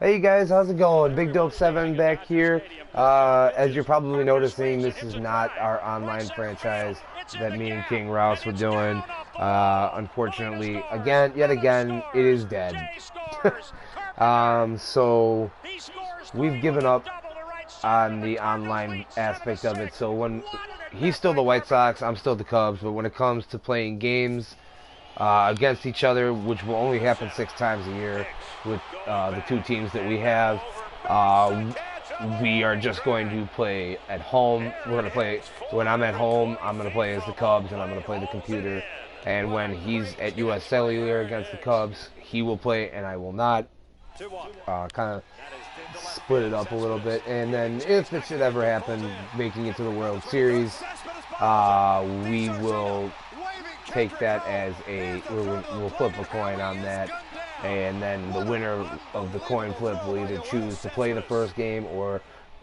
Hey guys, how's it going? Big Dope 7 back here. As you're probably noticing, this is not our online franchise that me and King Rouse were doing. Unfortunately, yet again, it is dead. So we've given up on the online aspect of it. So when he's still the White Sox, I'm still the Cubs. But when it comes to playing games against each other, which will only happen 6 times a year with the two teams that we have. We are just going to play at home. We're going to play when I'm at home. I'm going to play as the Cubs, and I'm going to play the computer. And when he's at U.S. Cellular against the Cubs, he will play, and I will not. Kind of split it up a little bit. And then if it should ever happen, making it to the World Series, we will take that as we'll flip a coin on that, and then the winner of the coin flip will either choose to play the first game or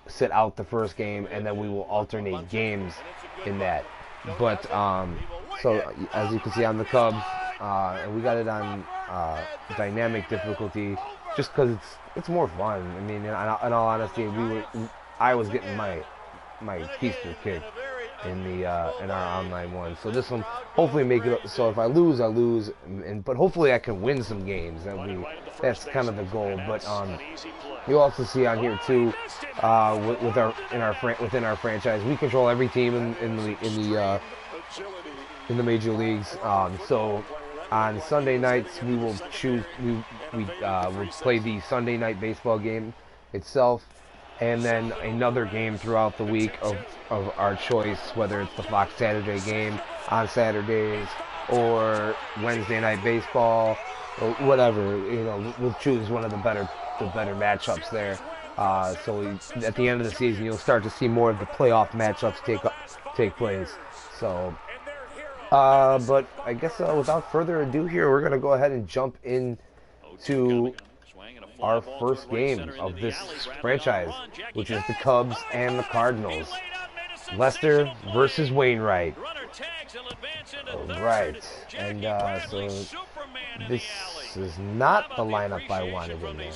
sit out the first game, and then we will alternate games in that. But so as you can see, I'm the Cubs, and we got it on dynamic difficulty just because it's more fun. I mean, in all honesty, I was getting my peaceful kick in our online one. So this one hopefully make it. So if I lose, I lose, but hopefully I can win some games. That's kind of the goal. But you also see on here too, within our franchise, we control every team in the major leagues. So on Sunday nights we will choose we'll play the Sunday night baseball game itself, and then another game throughout the week of our choice, whether it's the Fox Saturday game on Saturdays or Wednesday night baseball or whatever. We'll choose one of the better matchups there. So at the end of the season, you'll start to see more of the playoff matchups take place. So, but I guess without further ado here, we're gonna go ahead and jump into our first game of this franchise, which is the Cubs and the Cardinals. Lester versus Wainwright. Alright, and so this is not the lineup I wanted in there.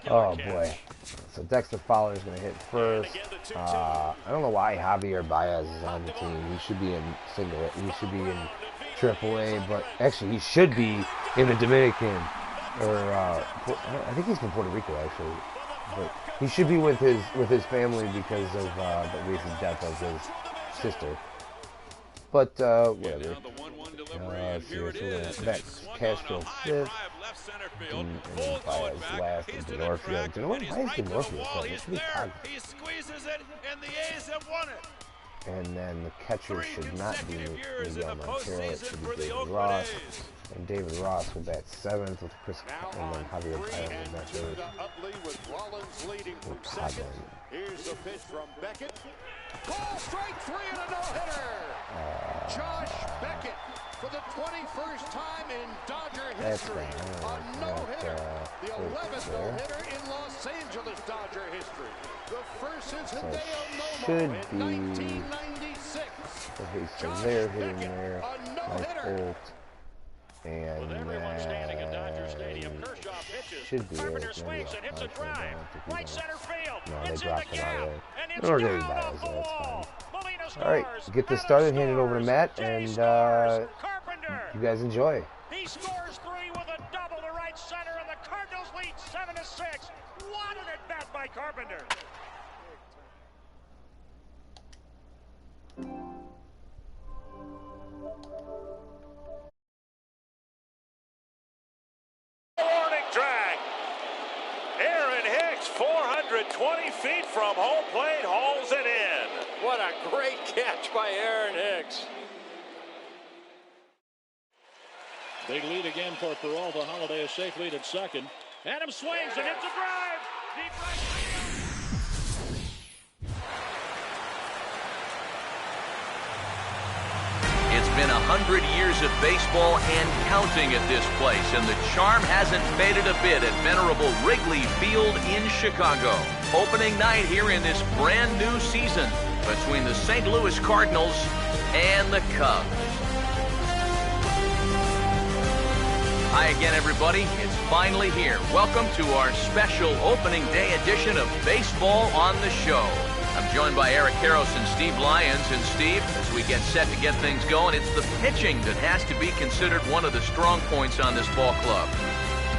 Oh boy. So Dexter Fowler is going to hit first. I don't know why Javier Baez is on the team. He should be in He should be in AAA, but actually he should be in the Dominican. Or I think he's from Puerto Rico actually, but he should be with his family because of the recent death of his sister. But whatever. Let's see. So that's Castro fifth, and Baez last, and Denorfio. Why is Denorfio playing? It's pretty hard. And then the catcher should not be Miguel Montero. It should be David Ross. And David Ross will bat seventh with Chris, and then Javier Baez will bat third. Here's the pitch from Beckett. Ball strike three and a no-hitter. Josh Beckett for the 21st time in Dodger history. A no-hitter. The 11th no-hitter in Los Angeles Dodger history. The first since Hideo Nomo in 1996. So they're hitting there. Mike Holt. And should be it. No, they dropped him out of there. Or David Baez, so that's fine. Alright, get this started, hand it over to Matt, and you guys enjoy. He scores three with a double to right center, and the Cardinals lead 7-6. What an at-bat by Carpenter. Warning drag. Aaron Hicks, 420 feet from home plate, hauls it in. What a great catch by Aaron Hicks. Big lead again for Peralta. Holiday a safe lead at second. Adams swings and hits a drive. Deep right field. It's been 100 years of baseball and counting at this place, and the charm hasn't faded a bit at venerable Wrigley Field in Chicago. Opening night here in this brand new season between the St. Louis Cardinals and the Cubs. Hi again, everybody. It's finally here. Welcome to our special opening day edition of Baseball on the Show. I'm joined by Eric Karros and Steve Lyons. And Steve, as we get set to get things going, it's the pitching that has to be considered one of the strong points on this ball club.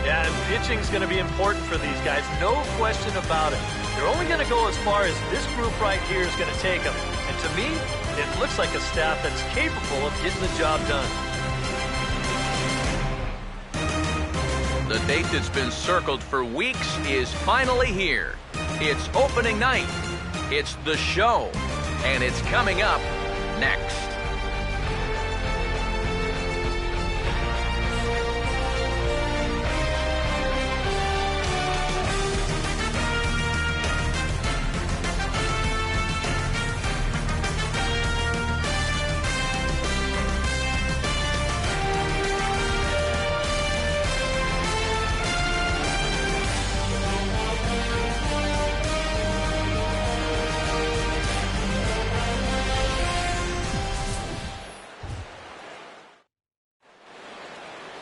Yeah, and pitching's going to be important for these guys. No question about it. They're only going to go as far as this group right here is going to take them. And to me, it looks like a staff that's capable of getting the job done. The date that's been circled for weeks is finally here. It's opening night. It's the show. And it's coming up next.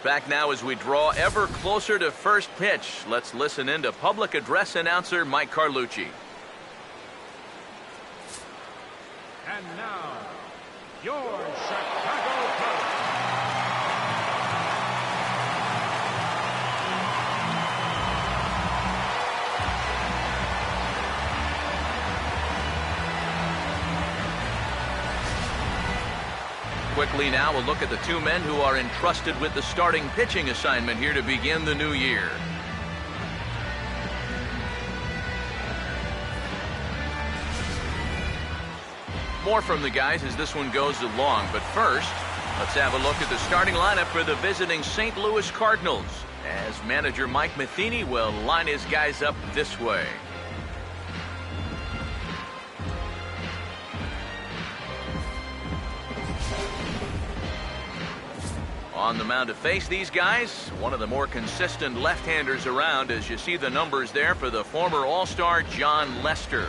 Back now as we draw ever closer to first pitch. Let's listen in to public address announcer Mike Carlucci. And now, your Chicago Cubs. Quickly now, we'll look at the two men who are entrusted with the starting pitching assignment here to begin the new year. More from the guys as this one goes along, but first, let's have a look at the starting lineup for the visiting St. Louis Cardinals, as manager Mike Matheny will line his guys up this way. On the mound to face these guys, one of the more consistent left-handers around, as you see the numbers there for the former All-Star Jon Lester.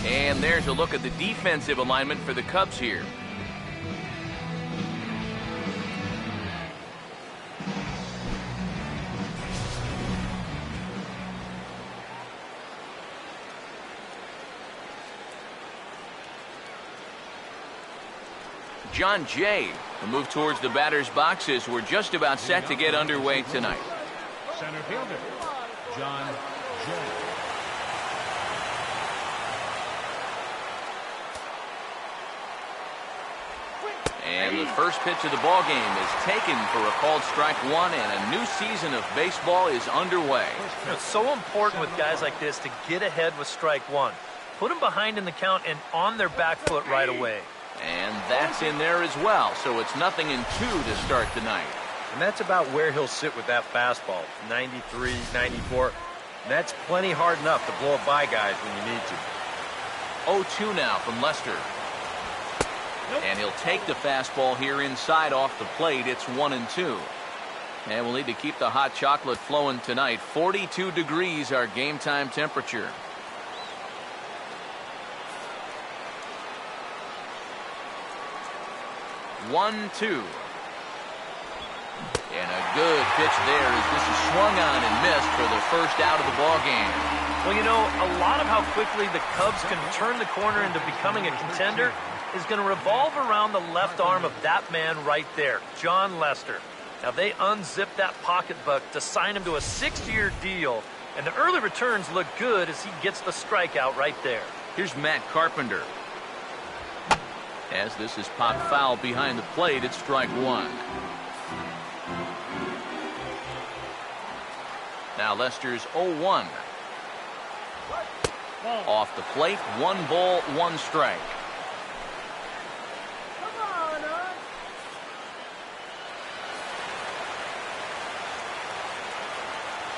And there's a look at the defensive alignment for the Cubs here. John Jay, the move towards the batter's boxes. We're just about set to get underway tonight. Center fielder, John Jay. And the first pitch of the ball game is taken for a called strike one, and a new season of baseball is underway. It's so important with guys like this to get ahead with strike one. Put them behind in the count and on their back foot right away. And that's in there as well, so it's 0-2 to start tonight. And that's about where he'll sit with that fastball, 93, 94. And that's plenty hard enough to blow it by guys when you need to. 0-2 now from Lester. And he'll take the fastball here inside off the plate. It's 1-2. And we'll need to keep the hot chocolate flowing tonight. 42 degrees our game time temperature. 1-2. And a good pitch there as this is swung on and missed for the first out of the ball game. Well, you know, a lot of how quickly the Cubs can turn the corner into becoming a contender is going to revolve around the left arm of that man right there, Jon Lester. Now, they unzipped that pocketbook to sign him to a 6-year deal, and the early returns look good as he gets the strikeout right there. Here's Matt Carpenter. As this is popped foul behind the plate, it's strike one. Now Lester's 0-1. Off the plate, 1 ball, 1 strike.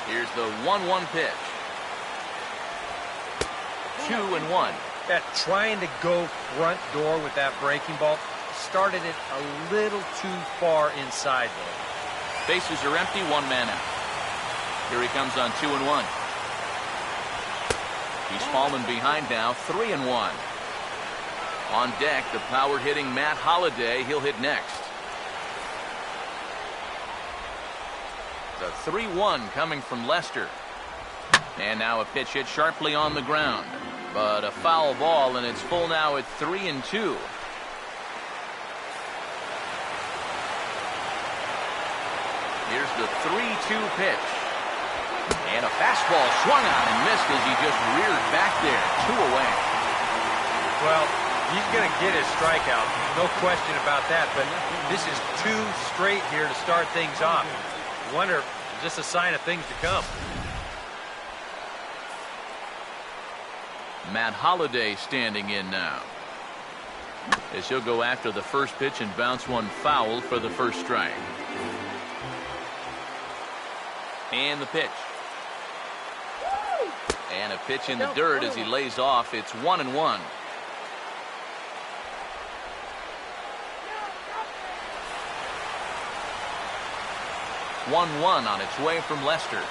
Here's the 1-1 pitch. 2-1. Yeah, trying to go front door with that breaking ball started it a little too far inside though. Bases are empty, 1 man out. Here he comes on 2-1. He's fallen behind now, 3-1. On deck, the power hitting Matt Holliday. He'll hit next. The 3-1 coming from Lester. And now a pitch hit sharply on the ground. But a foul ball, and it's full now at 3-2. Here's the 3-2 pitch. And a fastball swung on and missed as he just reared back there. 2 away. Well, he's going to get his strikeout. No question about that. But this is 2 straight here to start things off. I wonder, is this a sign of things to come? Matt Holliday standing in now. As he'll go after the first pitch and bounce one foul for the first strike. And the pitch. And a pitch in the dirt as he lays off. It's 1-1. 1-1 on its way from Lester.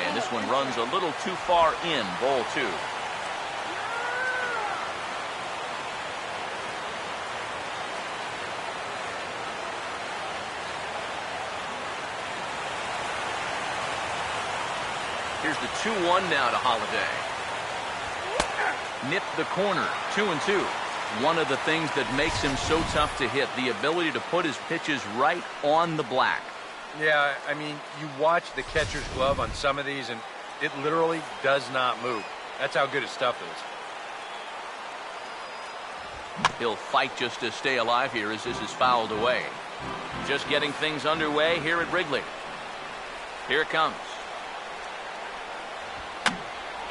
And this one runs a little too far in. Ball 2. Here's the 2-1 now to Holliday. Nipped the corner. 2-2. One of the things that makes him so tough to hit, the ability to put his pitches right on the black. Yeah, I mean, you watch the catcher's glove on some of these, and it literally does not move. That's how good his stuff is. He'll fight just to stay alive here as this is fouled away. Just getting things underway here at Wrigley. Here it comes.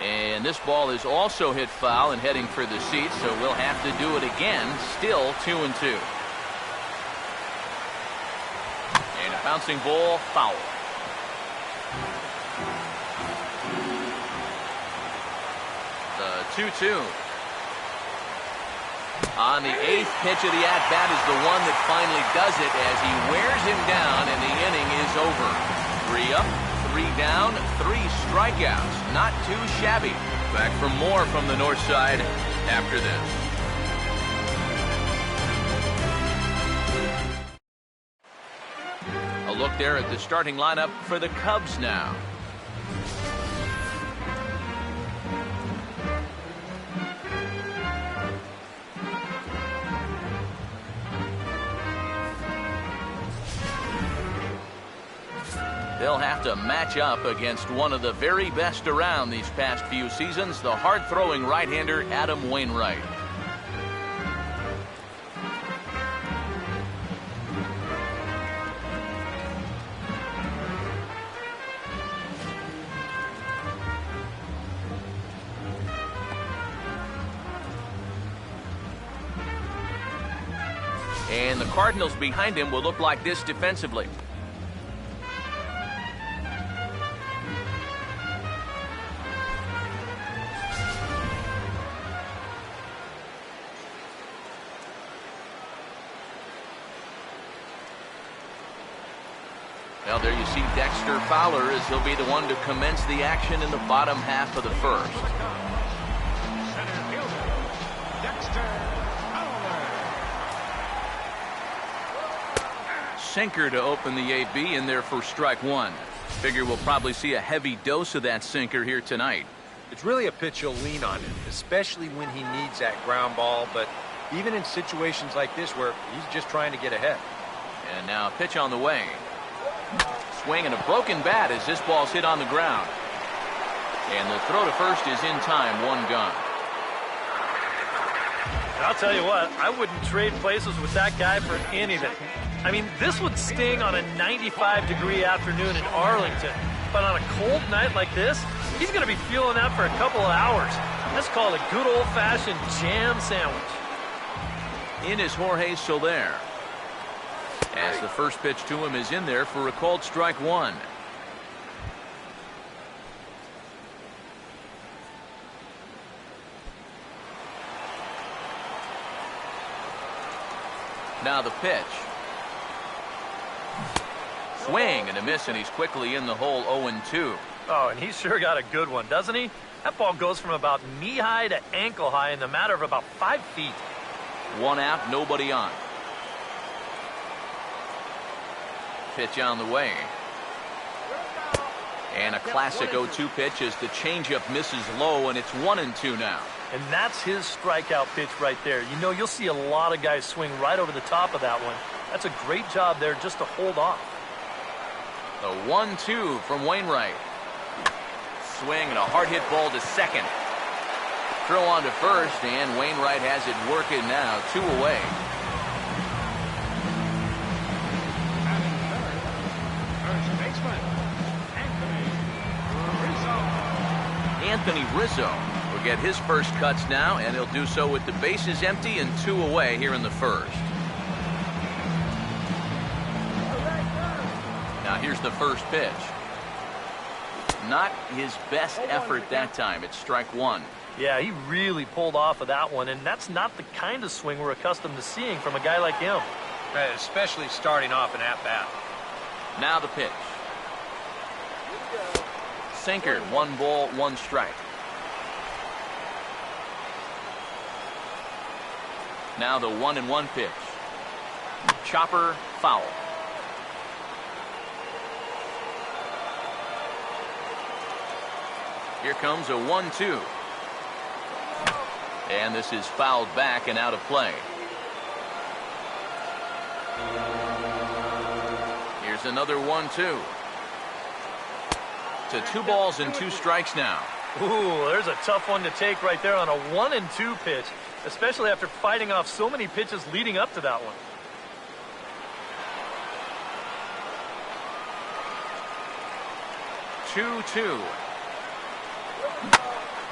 And this ball is also hit foul and heading for the seats, so we'll have to do it again. Still 2-2. And a bouncing ball, foul. The 2-2. On the 8th pitch of the at-bat is the one that finally does it as he wears him down and the inning is over. 3 up, 3 down, 3 strikeouts. Not too shabby. Back for more from the north side after this. A look there at the starting lineup for the Cubs now. They'll have to match up against one of the very best around these past few seasons, the hard-throwing right-hander Adam Wainwright. And the Cardinals behind him will look like this defensively. Well, there you see Dexter Fowler as he'll be the one to commence the action in the bottom half of the first. Center fielder, Dexter Fowler. Sinker to open the AB in there for strike one. Figure we'll probably see a heavy dose of that sinker here tonight. It's really a pitch you'll lean on him, especially when he needs that ground ball, but even in situations like this where he's just trying to get ahead. And now a pitch on the way. Swing and a broken bat as this ball's hit on the ground. And the throw to first is in time, one gone. I'll tell you what, I wouldn't trade places with that guy for anything. I mean, this would sting on a 95-degree afternoon in Arlington. But on a cold night like this, he's going to be feeling that for a couple of hours. That's called a good old-fashioned jam sandwich. In is Jorge Soler. As the first pitch to him is in there for a called strike one. Now the pitch. Swing and a miss, and he's quickly in the hole 0-2. Oh, and he's sure got a good one, doesn't he? That ball goes from about knee-high to ankle-high in the matter of about 5 feet. One out, nobody on. Pitch on the way. And a classic 0-2 pitch as the changeup misses low, and it's 1-2 now. And that's his strikeout pitch right there. You know, you'll see a lot of guys swing right over the top of that one. That's a great job there just to hold off. The 1-2 from Wainwright. Swing and a hard hit ball to second. Throw on to first, and Wainwright has it working now. 2 away. First baseman, Anthony Rizzo will get his first cuts now, and he'll do so with the bases empty and 2 away here in the first. Now here's the first pitch. Not his best effort that time. It's strike one. Yeah, he really pulled off of that one, and that's not the kind of swing we're accustomed to seeing from a guy like him. Especially starting off an at-bat. Now the pitch. Sinker, 1 ball, 1 strike. Now the 1-1 pitch. Chopper, foul. Here comes a 1-2. And this is fouled back and out of play. Here's another 1-2. To 2 balls and 2 strikes now. Ooh, there's a tough one to take right there on a 1-2 pitch, especially after fighting off so many pitches leading up to that one. 2-2.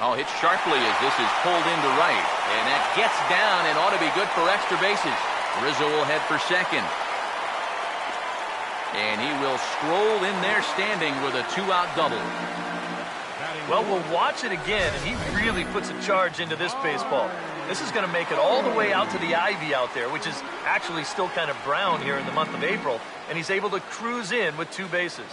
Oh, hit sharply as this is pulled into right. And that gets down and ought to be good for extra bases. Rizzo will head for second. And he will stroll in there standing with a 2-out double. Well, we'll watch it again, and he really puts a charge into this baseball. This is going to make it all the way out to the ivy out there, which is actually still kind of brown here in the month of April. And he's able to cruise in with 2 bases.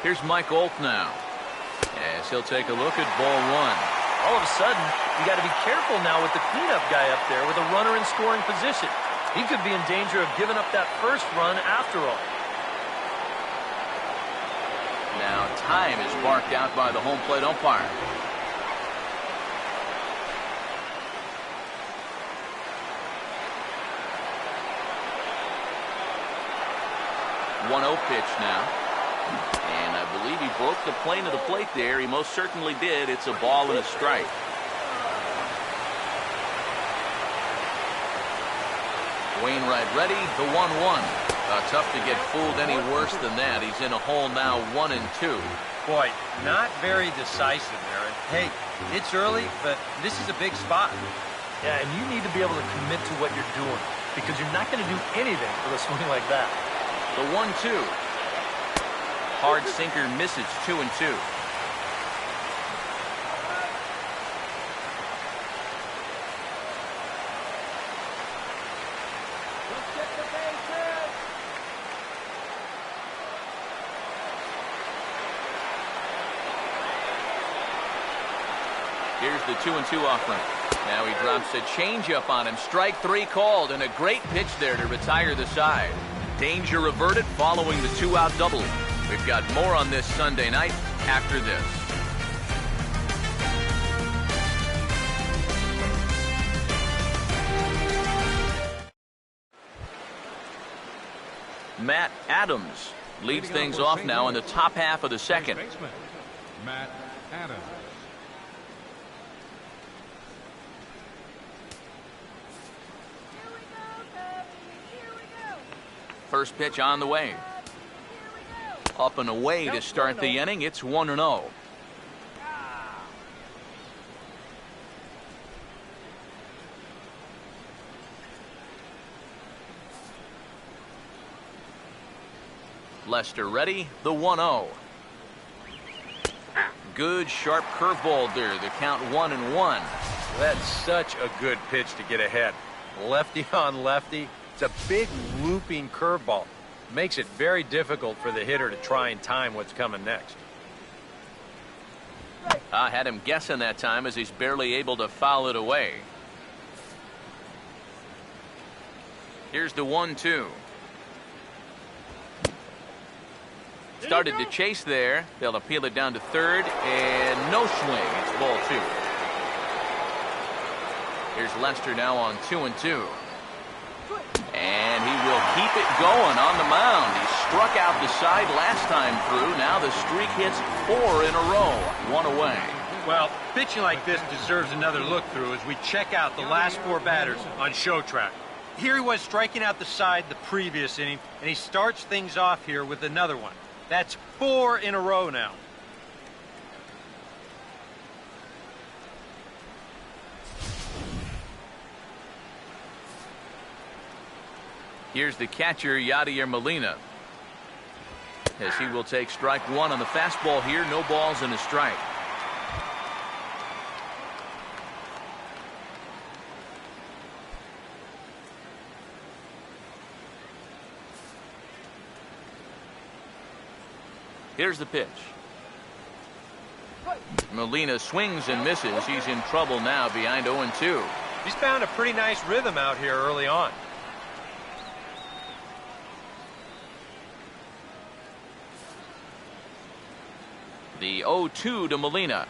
Here's Mike Olt now, as he'll take a look at ball 1. All of a sudden, you got to be careful now with the cleanup guy up there with a runner in scoring position. He could be in danger of giving up that first run after all. Now time is marked out by the home plate umpire. One-0 pitch now. And I believe he broke the plane of the plate there. He most certainly did. It's a ball and a strike. Wainwright ready, the 1-1. Tough to get fooled any worse than that. He's in a hole now, 1-2. Boy, not very decisive there. And hey, it's early, but this is a big spot. Yeah, and you need to be able to commit to what you're doing, because you're not going to do anything with a swing like that. The 1-2. Hard sinker misses, 2-2. Here's the 2-2 offering. Now he drops a changeup on him. Strike 3 called, and a great pitch there to retire the side. Danger averted following the 2-out double. We've got more on this Sunday night after this. Matt Adams leads things off now in the top half of the second. Matt Adams. First pitch on the way. Up and away to start the inning. It's 1-0. Lester ready, the 1-0. Good sharp curveball there. The count 1-1. That's such a good pitch to get ahead. Lefty on lefty. It's a big looping curveball. Makes it very difficult for the hitter to try and time what's coming next. I had him guessing that time as he's barely able to foul it away. Here's the 1-2. Started to chase there. They'll appeal it down to third, and no swing. It's ball 2. Here's Lester now on 2-2. And he will keep it going on the mound. He struck out the side last time through. Now the streak hits 4 in a row. 1 away. Well, pitching like this deserves another look through as we check out the last 4 batters on show track. Here he was striking out the side the previous inning, and he starts things off here with another one. That's 4 in a row now. Here's the catcher, Yadier Molina, as he will take strike 1 on the fastball here. No balls and a strike. Here's the pitch. Molina swings and misses. He's in trouble now behind 0-2. He's found a pretty nice rhythm out here early on. The 0-2 to Molina.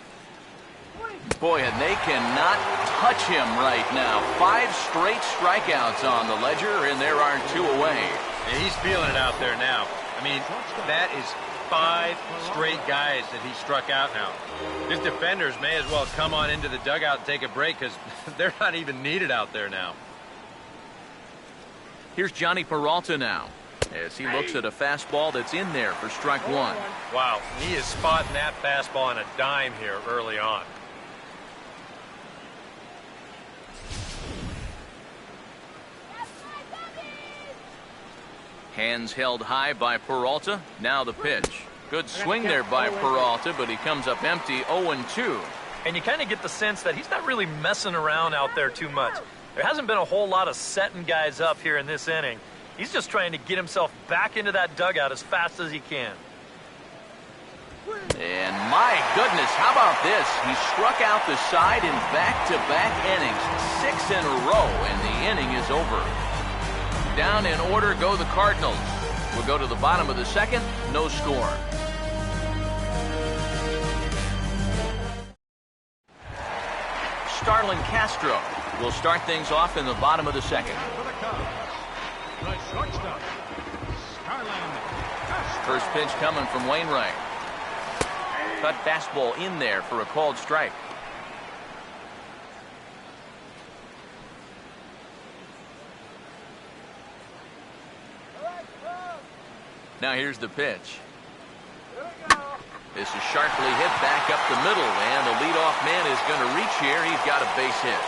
Boy, and they cannot touch him right now. 5 straight strikeouts on the ledger, and there are 2 away. And he's feeling it out there now. I mean, that is 5 straight guys that he struck out now. His defenders may as well come on into the dugout and take a break because they're not even needed out there now. Here's Johnny Peralta now, as he looks at a fastball that's in there for strike 1. Wow, he is spotting that fastball on a dime here early on. Hands held high by Peralta. Now the pitch. Good swing there by Peralta, but he comes up empty. 0-2. And you kind of get the sense that he's not really messing around out there too much. There hasn't been a whole lot of setting guys up here in this inning. He's just trying to get himself back into that dugout as fast as he can. And my goodness, how about this? He struck out the side in back-to-back innings. 6 in a row, and the inning is over. Down in order go the Cardinals. We'll go to the bottom of the second. No score. Starlin Castro will start things off in the bottom of the second. First pitch coming from Wainwright. Cut fastball in there for a called strike. Now here's the pitch. This is sharply hit back up the middle, and the leadoff man is going to reach here. He's got a base hit.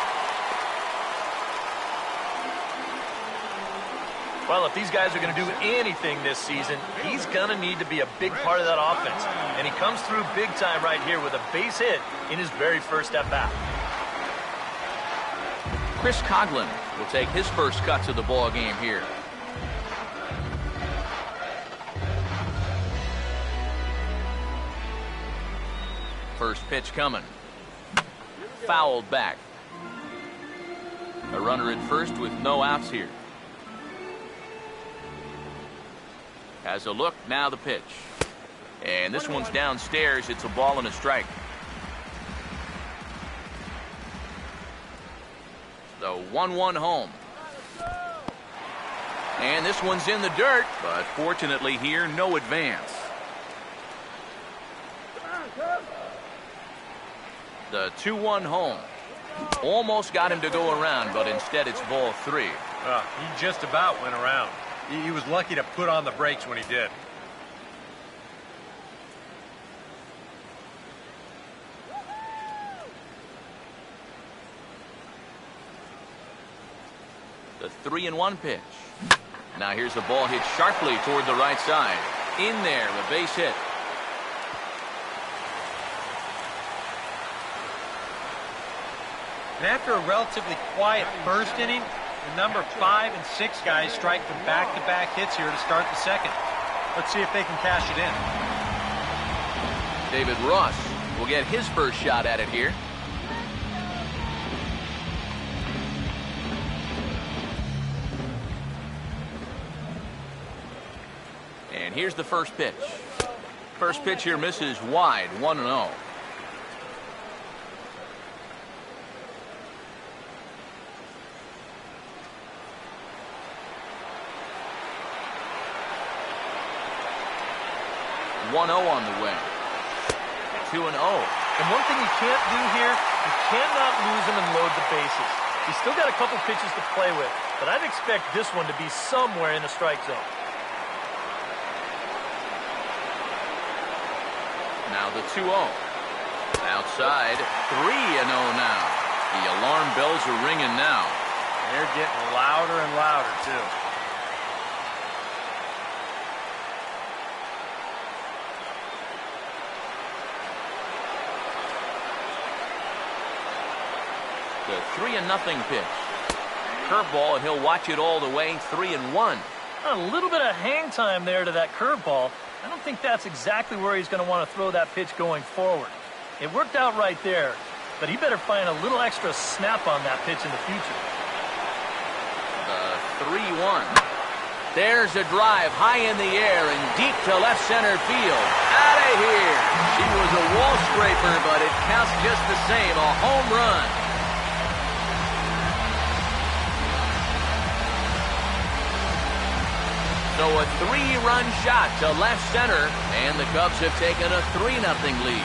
Well, if these guys are going to do anything this season, he's going to need to be a big part of that offense. And he comes through big time right here with a base hit in his very first at-bat. Chris Coughlin will take his first cut to the ball game here. First pitch coming. Fouled back. A runner at first with no outs here. Has a look, now the pitch. And this one's downstairs. It's a ball and a strike. The 1-1 home. And this one's in the dirt, but fortunately here, no advance. The 2-1 home. Almost got him to go around, but instead it's ball 3. He just about went around. He was lucky to put on the brakes when he did. The 3-1 pitch. Now here's the ball hit sharply toward the right side. In there, the base hit. And after a relatively quiet first inning, the number 5 and 6 guys strike for back-to-back hits here to start the second. Let's see if they can cash it in. David Ross will get his first shot at it here. And here's the first pitch. First pitch here misses wide, 1-0. On the way. 2-0. And one thing you can't do here, you cannot lose him and load the bases. He's still got a couple pitches to play with, but I'd expect this one to be somewhere in the strike zone. Now the 2-0. Outside, 3-0 now. The alarm bells are ringing now. They're getting louder and louder, too. The 3-0 pitch. Curveball, and he'll watch it all the way. 3-1. A little bit of hang time there to that curveball. I don't think that's exactly where he's going to want to throw that pitch going forward. It worked out right there, but he better find a little extra snap on that pitch in the future. The 3-1. There's a drive high in the air and deep to left center field. Out of here. She was a wall scraper, but it counts just the same. A home run. So a 3-run shot to left center, and the Cubs have taken a 3-0 lead.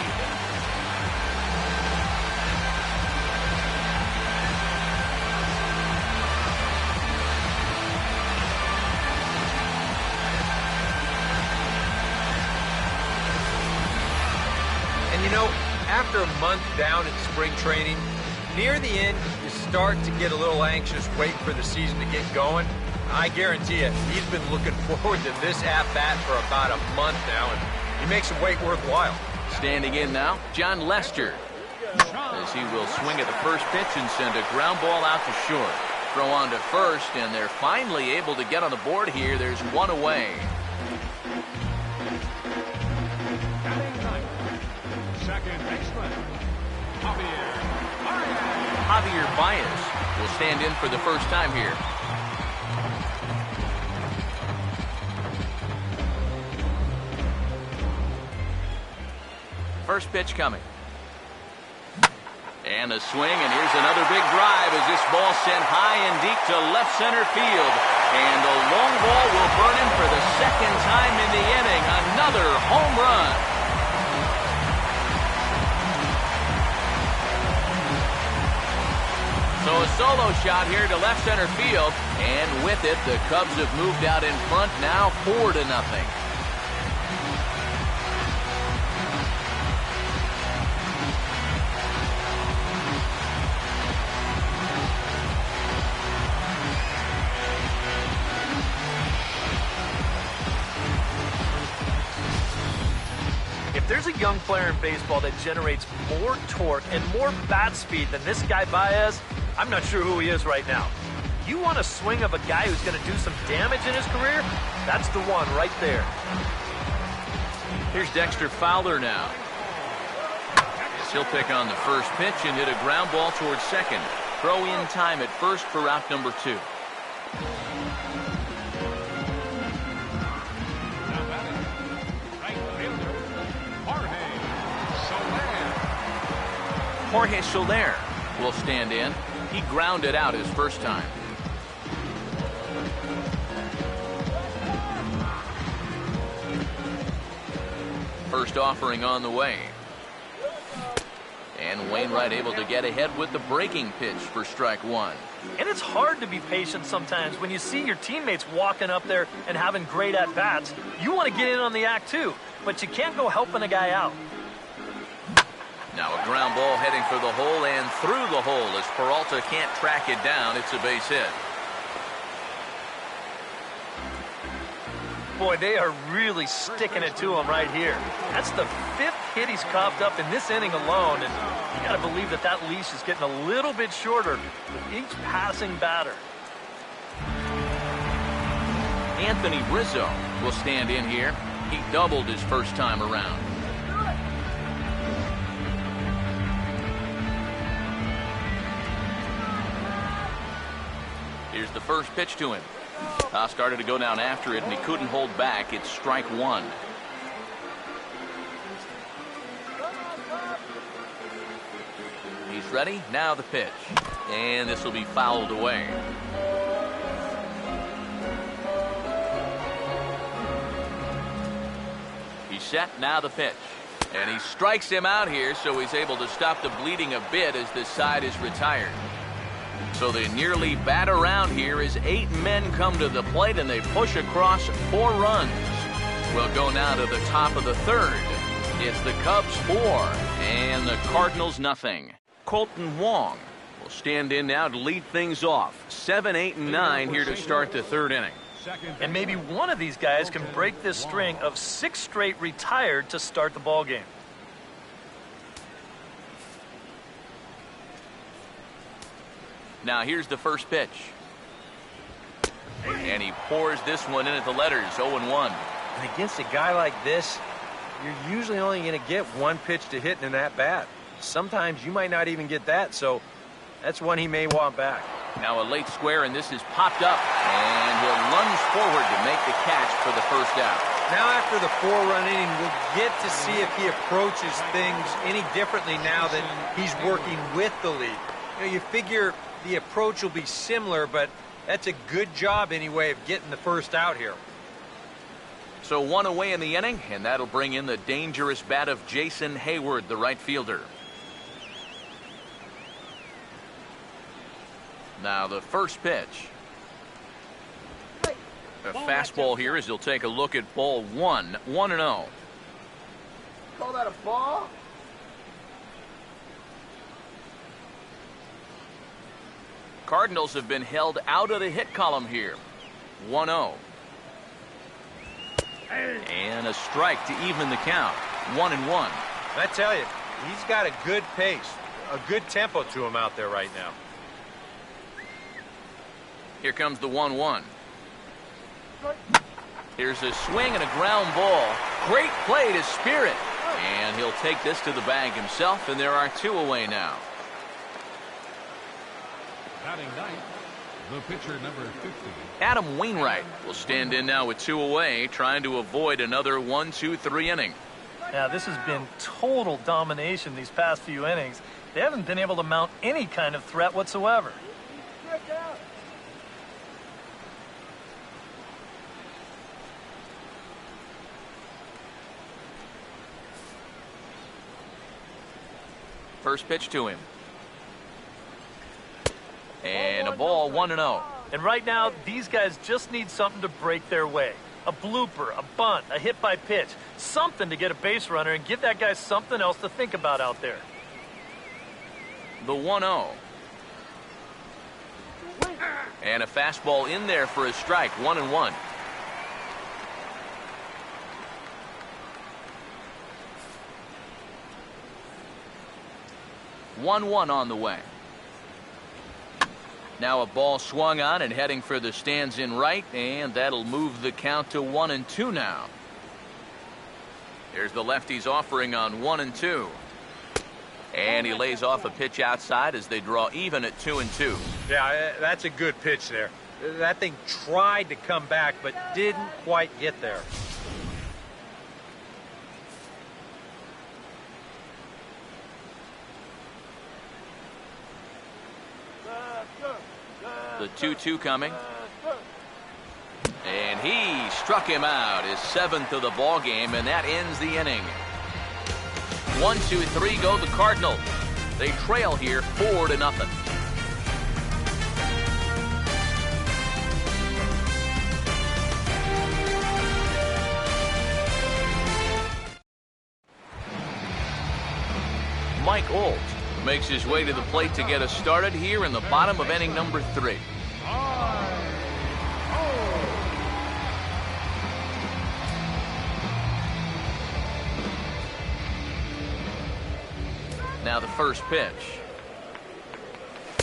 And you know, after a month down in spring training, near the end, you start to get a little anxious, waiting for the season to get going. I guarantee you, he's been looking forward to this at-bat for about a month now, and he makes the wait worthwhile. Standing in now, John Lester, as he will swing at the first pitch and send a ground ball out to short. Throw on to first, and they're finally able to get on the board here. There's one away. Second baseman, Javier Baez will stand in for the first time here. First pitch coming. And a swing, and here's another big drive as this ball sent high and deep to left center field. And the long ball will burn him for the second time in the inning. Another home run. So a solo shot here to left center field. And with it, the Cubs have moved out in front now 4-0. If there's a young player in baseball that generates more torque and more bat speed than this guy Baez, I'm not sure who he is right now. You want a swing of a guy who's going to do some damage in his career? That's the one right there. Here's Dexter Fowler now. As he'll pick on the first pitch and hit a ground ball towards second. Throw in time at first for out number 2. Jorge Soler will stand in. He grounded out his first time. First offering on the way. And Wainwright able to get ahead with the breaking pitch for strike one. And it's hard to be patient sometimes when you see your teammates walking up there and having great at-bats. You want to get in on the act too, but you can't go helping a guy out. Now a ground ball heading for the hole and through the hole as Peralta can't track it down. It's a base hit. Boy, they are really sticking it to him right here. That's the 5th hit he's coughed up in this inning alone, and you got to believe that that leash is getting a little bit shorter with each passing batter. Anthony Rizzo will stand in here. He doubled his first time around. Here's the first pitch to him. Started to go down after it, and he couldn't hold back. It's strike one. He's ready. Now the pitch. And this will be fouled away. He's set. Now the pitch. And he strikes him out here, so he's able to stop the bleeding a bit as this side is retired. So they nearly bat around here as 8 men come to the plate and they push across 4 runs. We'll go now to the top of the 3rd. It's the Cubs 4 and the Cardinals nothing. Colton Wong will stand in now to lead things off. 7, 8, and 9 here to start the 3rd inning. And maybe one of these guys can break this string of 6 straight retired to start the ball game. Now here's the first pitch. And he pours this one in at the letters, 0-1. And against a guy like this, you're usually only going to get one pitch to hit in that bat. Sometimes you might not even get that, so that's one he may want back. Now a late square, and this is popped up. And he'll lunge forward to make the catch for the first out. Now after the 4-run inning, we'll get to see if he approaches things any differently now that he's working with the lead. You know, you figure the approach will be similar, but that's a good job anyway of getting the first out here. So 1 away in the inning, and that'll bring in the dangerous bat of Jason Hayward, the right fielder. Now the first pitch. A fastball here as he'll take a look at ball 1, 1-0. Call that a ball? Cardinals have been held out of the hit column here. 1-0. And a strike to even the count. 1-1. I tell you, he's got a good pace, a good tempo to him out there right now. Here comes the 1-1. Here's a swing and a ground ball. Great play to Spirit. And he'll take this to the bag himself, and there are 2 away now. Batting ninth, the pitcher number 50. Adam Wainwright will stand in now with 2 away, trying to avoid another 1-2-3 inning. Now, this has been total domination these past few innings. They haven't been able to mount any kind of threat whatsoever. First pitch to him. And a ball, 1-0. And right now, these guys just need something to break their way. A blooper, a bunt, a hit by pitch. Something to get a base runner and give that guy something else to think about out there. The 1-0. And a fastball in there for a strike, 1-1. On the way. Now a ball swung on and heading for the stands in right, and that'll move the count to 1-2 now. There's the lefty's offering on 1-2. And he lays off a pitch outside as they draw even at 2-2. Yeah, that's a good pitch there. That thing tried to come back, but didn't quite get there. The 2-2 coming. And he struck him out, his 7th of the ball game, and that ends the inning. 1, 2, 3 go the Cardinals. They trail here 4-0. Mike Olt makes his way to the plate to get us started here in the bottom of inning number 3. Now the first pitch.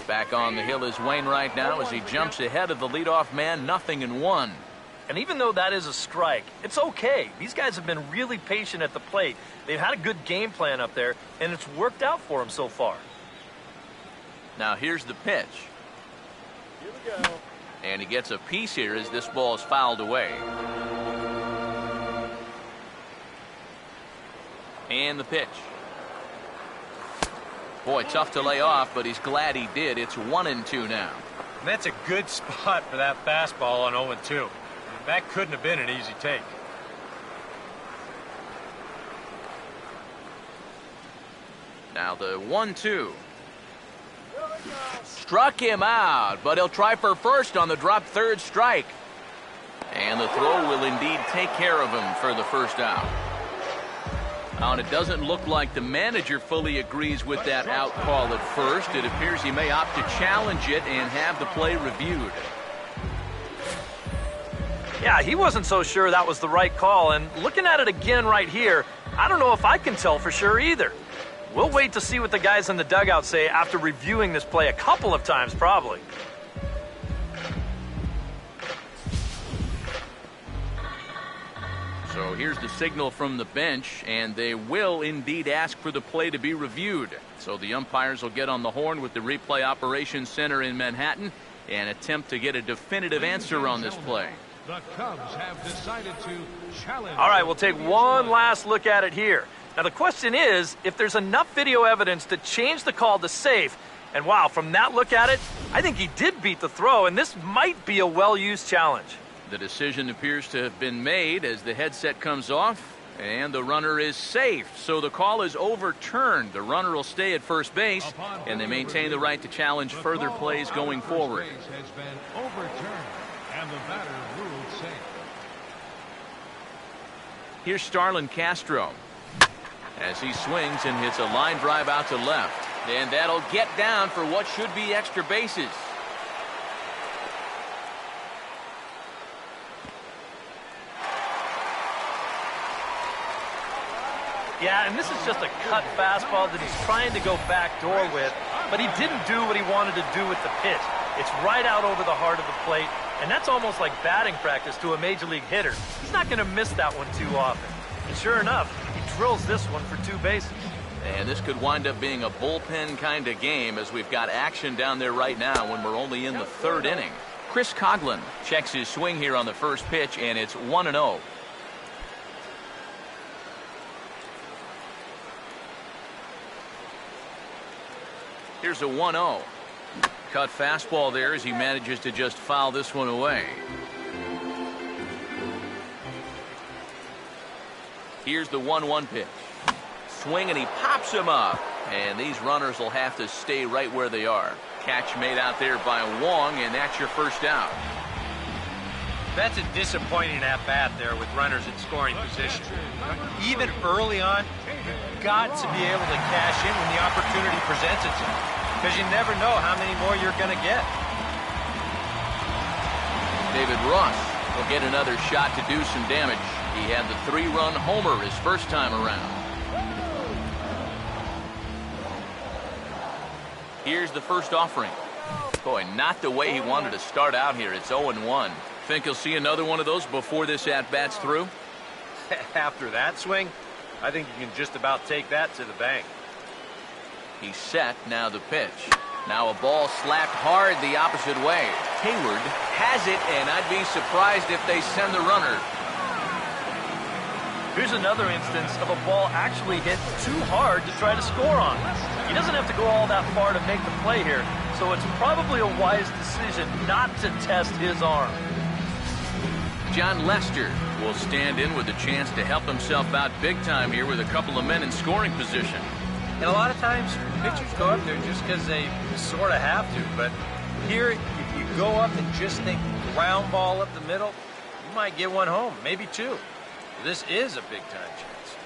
Back on the hill is Wainwright now as he jumps ahead of the leadoff man, 0-1. And even though that is a strike, it's okay. These guys have been really patient at the plate. They've had a good game plan up there, and it's worked out for them so far. Now here's the pitch. Here we go. And he gets a piece here as this ball is fouled away. And the pitch. Boy, tough to lay off, but he's glad he did. It's 1-2 now. And that's a good spot for that fastball on 0-2. That couldn't have been an easy take. Now the 1-2. Struck him out, but he'll try for first on the drop third strike. And the throw will indeed take care of him for the first out. Now, and it doesn't look like the manager fully agrees with that out call at first. It appears he may opt to challenge it and have the play reviewed. Yeah, he wasn't so sure that was the right call, and looking at it again right here, I don't know if I can tell for sure either. We'll wait to see what the guys in the dugout say after reviewing this play a couple of times, probably. So here's the signal from the bench, and they will indeed ask for the play to be reviewed. So the umpires will get on the horn with the replay operations center in Manhattan and attempt to get a definitive answer on this play. The Cubs have decided to challenge. All right, we'll take one last look at it here. Now, the question is, if there's enough video evidence to change the call to safe, and wow, from that look at it, I think he did beat the throw, and this might be a well-used challenge. The decision appears to have been made as the headset comes off, and the runner is safe. So the call is overturned. The runner will stay at first base, and they maintain the right to challenge further plays going forward. Has been overturned, and the batter ruled safe. Here's Starlin Castro as he swings and hits a line drive out to left. And that'll get down for what should be extra bases. Yeah, and this is just a cut fastball that he's trying to go backdoor with, but he didn't do what he wanted to do with the pitch. It's right out over the heart of the plate, and that's almost like batting practice to a major league hitter. He's not going to miss that one too often. And sure enough, he drills this one for 2 bases. And this could wind up being a bullpen kind of game as we've got action down there right now when we're only in the 3rd inning. Chris Coughlin checks his swing here on the first pitch, and it's 1-0. Here's a 1-0. Cut fastball there as he manages to just foul this one away. Here's the 1-1 pitch. Swing, and he pops him up. And these runners will have to stay right where they are. Catch made out there by Wong, and that's your first out. That's a disappointing at-bat there with runners in scoring position. Even early on, you've got to be able to cash in when the opportunity presents itself, because you never know how many more you're going to get. David Ross will get another shot to do some damage. He had the 3-run homer his first time around. Here's the first offering. Boy, not the way he wanted to start out here. It's 0-1. Think he'll see another one of those before this at-bat's through? After that swing, I think you can just about take that to the bank. He's set. Now the pitch. Now a ball slapped hard the opposite way. Hayward has it, and I'd be surprised if they send the runner. Here's another instance of a ball actually hit too hard to try to score on. He doesn't have to go all that far to make the play here, so it's probably a wise decision not to test his arm. John Lester will stand in with a chance to help himself out big time here with a couple of men in scoring position. And a lot of times, pitchers go up there just because they sort of have to. But here, if you go up and just think ground ball up the middle, you might get one home, maybe two. This is a big-time chance.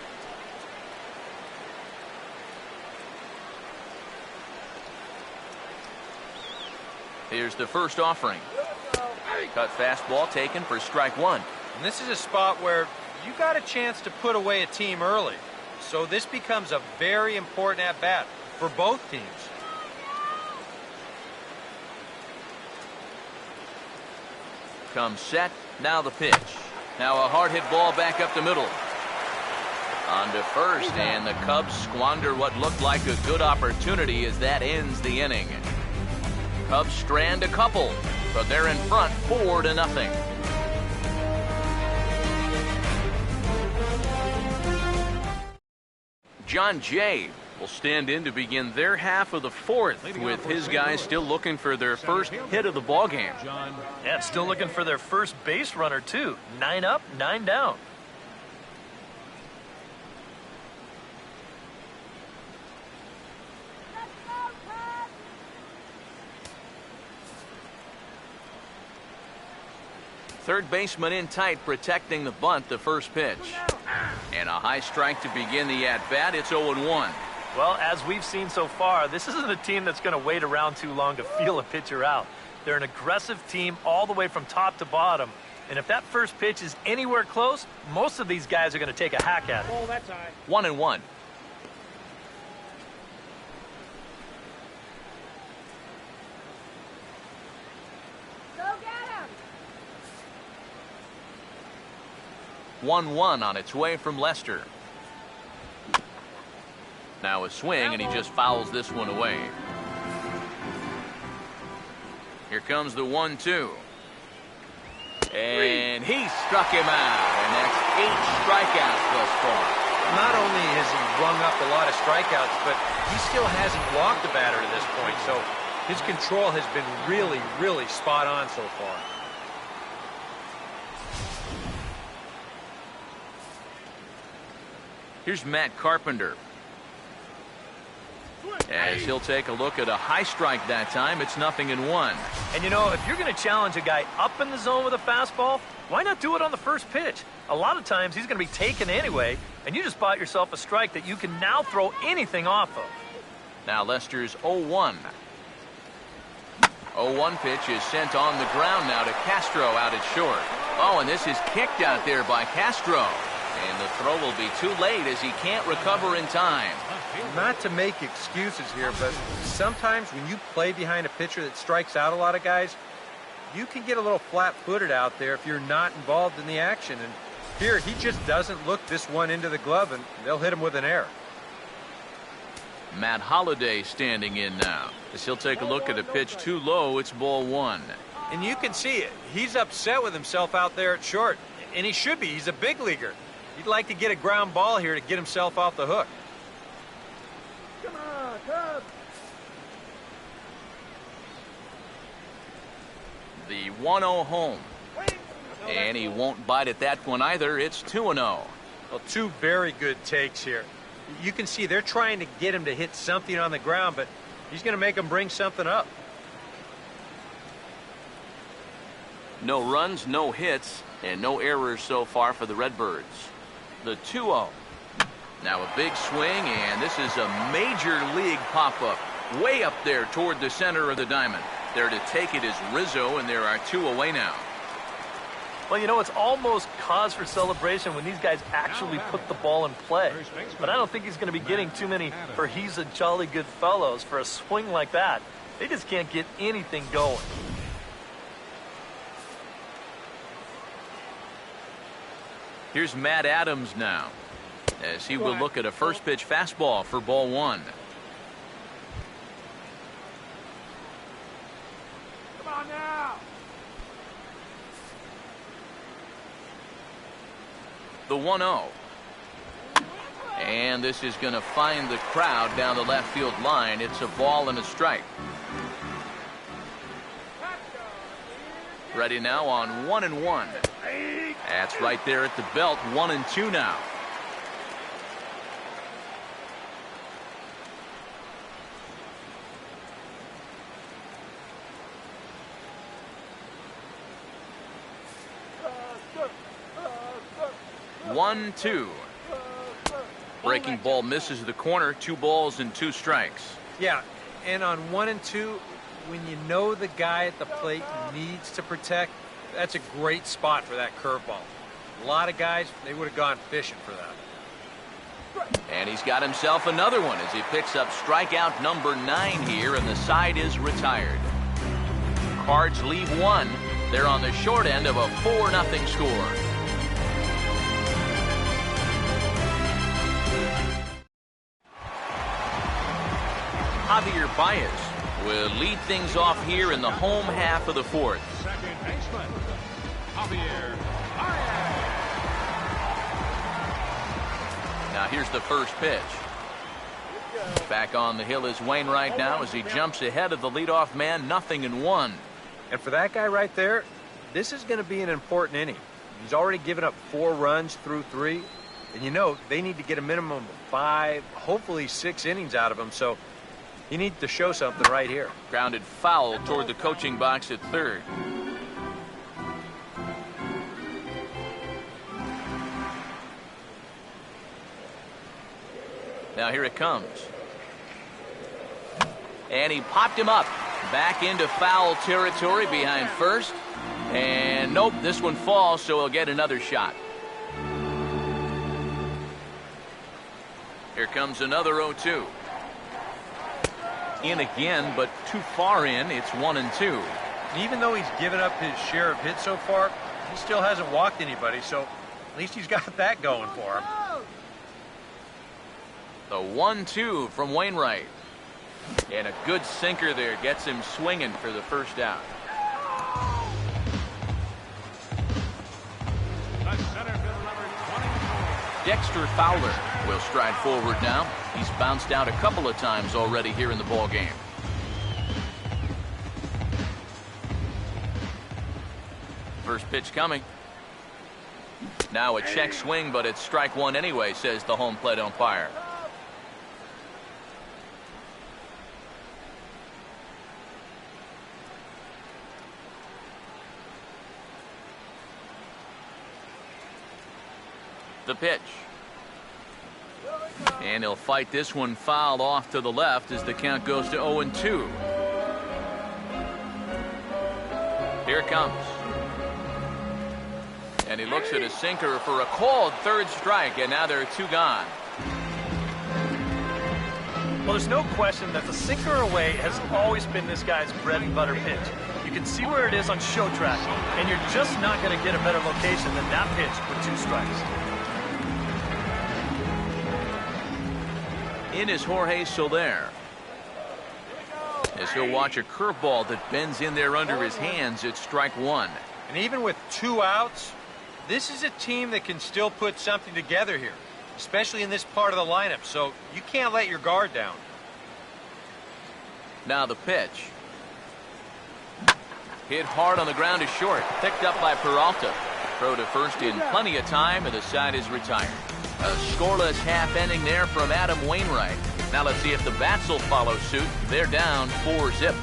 Here's the first offering. Cut fastball taken for strike one. And this is a spot where you got a chance to put away a team early. So this becomes a very important at-bat for both teams. Comes set. Now the pitch. Now a hard hit ball back up the middle. On to first, and the Cubs squander what looked like a good opportunity as that ends the inning. Cubs strand a couple, but they're in front 4-0. John Jay will stand in to begin their half of the fourth, with his guys still looking for their first hit of the ballgame. Yeah, still looking for their first base runner, too. 9 up, 9 down. Third baseman in tight, protecting the bunt, the first pitch. And a high strike to begin the at-bat. It's 0-1. Well, as we've seen so far, this isn't a team that's going to wait around too long to feel a pitcher out. They're an aggressive team all the way from top to bottom. And if that first pitch is anywhere close, most of these guys are going to take a hack at it. Oh, that's high. 1-1. Go get him! 1-1 on its way from Lester. Now a swing, and he just fouls this one away. Here comes the 1-2. And he struck him out, and that's 8 strikeouts thus far. Not only has he rung up a lot of strikeouts, but he still hasn't walked a batter to this point. So his control has been really, really spot on so far. Here's Matt Carpenter. As he'll take a look at a high strike that time, it's 0-1. And you know, if you're going to challenge a guy up in the zone with a fastball, why not do it on the first pitch? A lot of times he's going to be taken anyway, and you just bought yourself a strike that you can now throw anything off of. Now Lester's 0-1. 0-1 pitch is sent on the ground now to Castro out at short. Oh, and this is kicked out there by Castro. And the throw will be too late as he can't recover in time. Not to make excuses here, but sometimes when you play behind a pitcher that strikes out a lot of guys, you can get a little flat-footed out there if you're not involved in the action. And here, he just doesn't look this one into the glove, and they'll hit him with an error. Matt Holliday standing in now. As he'll take a look at a pitch too low, it's ball 1. And you can see it. He's upset with himself out there at short. And he should be. He's a big leaguer. He'd like to get a ground ball here to get himself off the hook. Come on, Cubs. The 1-0 home. And he won't bite at that one either. It's 2-0. Well, two very good takes here. You can see they're trying to get him to hit something on the ground, but he's going to make him bring something up. No runs, no hits, and no errors so far for the Redbirds. The 2-0. Now a big swing, and this is a major league pop-up. Way up there toward the center of the diamond. There to take it is Rizzo, and there are 2 away now. Well, you know, it's almost cause for celebration when these guys actually put the ball in play. But I don't think he's going to be getting too many for he's a jolly good fellows for a swing like that. They just can't get anything going. Here's Matt Adams now, as he will look at a first pitch fastball for ball 1. Come on now. The 1-0. And this is going to find the crowd down the left field line. It's a ball and a strike. Ready now on 1-1. That's right there at the belt. 1-2 now. One, two. Breaking ball misses the corner. 2 balls and 2 strikes. Yeah, and on 1 and 2, when you know the guy at the plate needs to protect, that's a great spot for that curveball. A lot of guys, they would have gone fishing for that. And he's got himself another one as he picks up strikeout number 9 here, and the side is retired. Cards leave 1. They're on the short end of a 4-0 score. Javier Baez will lead things off here in the home half of the 4th. Second baseman, Javier Baez. Now here's the first pitch. Back on the hill is Wainwright now as he jumps ahead of the leadoff man, 0-1. And for that guy right there, this is going to be an important inning. He's already given up 4 runs through 3. And you know, they need to get a minimum of 5, hopefully 6 innings out of him. So you need to show something right here. Grounded foul toward the coaching box at third. Now here it comes. And he popped him up. Back into foul territory behind first. And nope, this one falls, so he'll get another shot. Here comes another 0-2. In again, but too far in. It's 1-2. And even though he's given up his share of hits so far, he still hasn't walked anybody, so at least he's got that going for him. The 1-2 from Wainwright. And a good sinker there gets him swinging for the first out. Dexter Fowler will stride forward now. He's bounced out a couple of times already here in the ball game. First pitch coming. Now a check swing, but it's strike 1 anyway, says the home plate umpire. The pitch. And he'll fight this one foul off to the left as the count goes to 0-2. Here it comes. And he looks at a sinker for a called third strike, and now there are 2 gone. Well, there's no question that the sinker away has always been this guy's bread and butter pitch. You can see where it is on show track, and you're just not going to get a better location than that pitch with 2 strikes. In is Jorge Soler. As he'll watch a curveball that bends in there under his hands, it's strike 1. And even with 2 outs, this is a team that can still put something together here, especially in this part of the lineup, so you can't let your guard down. Now the pitch. Hit hard on the ground is short. Picked up by Peralta. Throw to first in plenty of time, and the side is retired. A scoreless half inning there from Adam Wainwright. Now let's see if the bats will follow suit. They're down 4-0.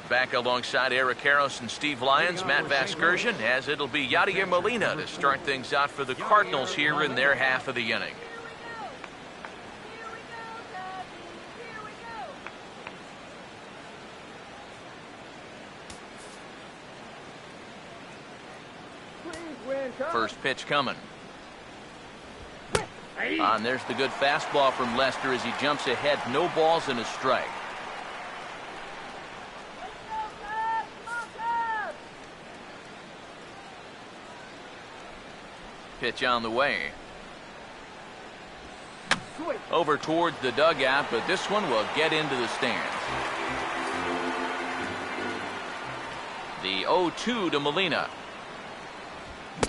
Back alongside Eric Karros and Steve Lyons, Matt Vasgersian, as it'll be Yadier Molina to start things out for the Cardinals here in their half of the inning. First pitch coming. And there's the good fastball from Lester as he jumps ahead. No balls and a strike. Pitch on the way. Over towards the dugout, but this one will get into the stands. The 0-2 to Molina.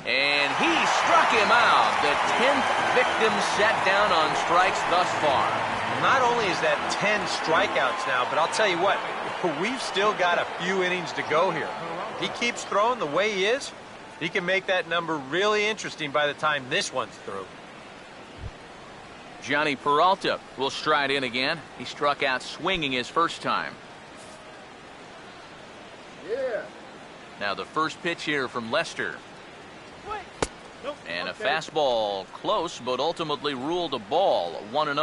And he struck him out. The 10th victim set down on strikes thus far. Not only is that 10 strikeouts now, but I'll tell you what, we've still got a few innings to go here. If he keeps throwing the way he is, he can make that number really interesting by the time this one's through. Johnny Peralta will stride in again. He struck out swinging his first time. Yeah. Now the first pitch here from Lester. And a fastball close, but ultimately ruled a ball, 1-0.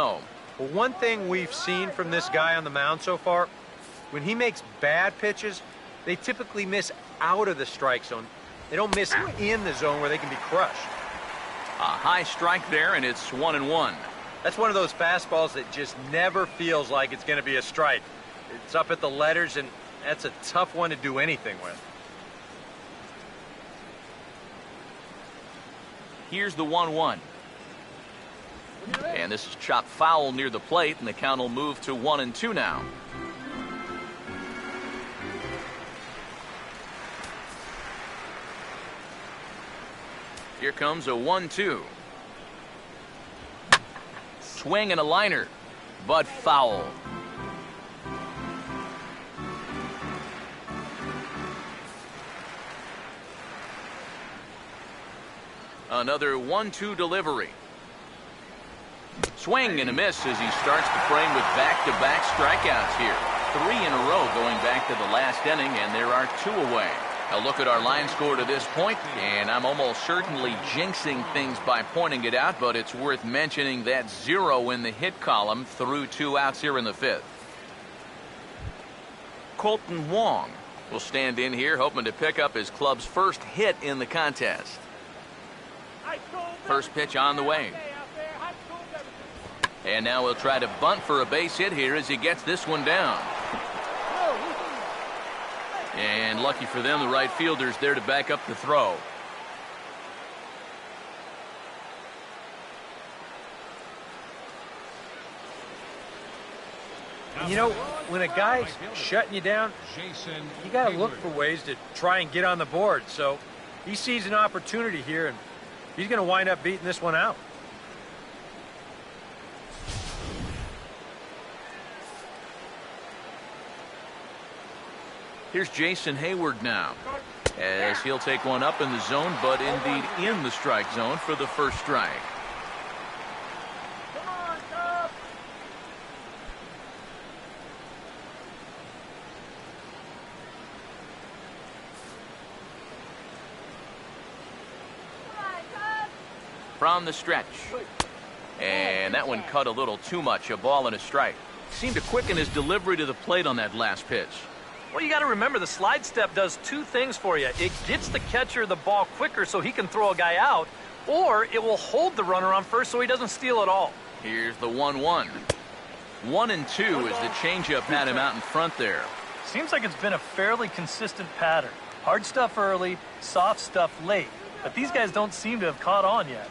Well, one thing we've seen from this guy on the mound so far, when he makes bad pitches, they typically miss out of the strike zone. They don't miss in the zone where they can be crushed. A high strike there, and it's 1-1. That's one of those fastballs that just never feels like it's going to be a strike. It's up at the letters, and that's a tough one to do anything with. Here's the 1-1. And this is chopped foul near the plate, and the count will move to 1-2 now. Here comes a 1-2. Swing and a liner, but foul. Another 1-2 delivery. Swing and a miss as he starts the frame with back-to-back strikeouts here. 3 in a row going back to the last inning, and there are 2 away. A look at our line score to this point, and I'm almost certainly jinxing things by pointing it out, but it's worth mentioning that 0 in the hit column through 2 outs here in the 5th. Colton Wong will stand in here hoping to pick up his club's first hit in the contest. First pitch on the way. And now he'll try to bunt for a base hit here as he gets this one down. And lucky for them, the right fielder's there to back up the throw. You know, when a guy's shutting you down, you got to look for ways to try and get on the board. So he sees an opportunity here, and he's going to wind up beating this one out. Here's Jason Hayward now, as he'll take one up in the zone, but indeed in the strike zone for the first strike. Come on, Cub. From the stretch. And that one cut a little too much, a ball and a strike. Seemed to quicken his delivery to the plate on that last pitch. Well, you got to remember the slide step does 2 things for you. It gets the catcher the ball quicker so he can throw a guy out, or it will hold the runner on first so he doesn't steal it all. Here's the 1-1. 1-2 as the changeup had him out in front there. Seems like it's been a fairly consistent pattern. Hard stuff early, soft stuff late. But these guys don't seem to have caught on yet.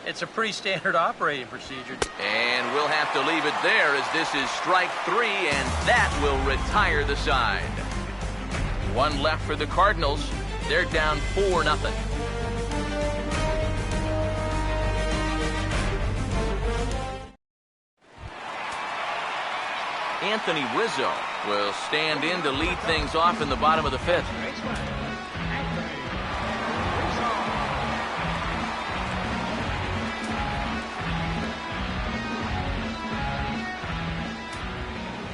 It's a pretty standard operating procedure. And we'll have to leave it there as this is strike 3, and that will retire the side. 1 left for the Cardinals. They're down 4-0. Anthony Rizzo will stand in to lead things off in the bottom of the 5th.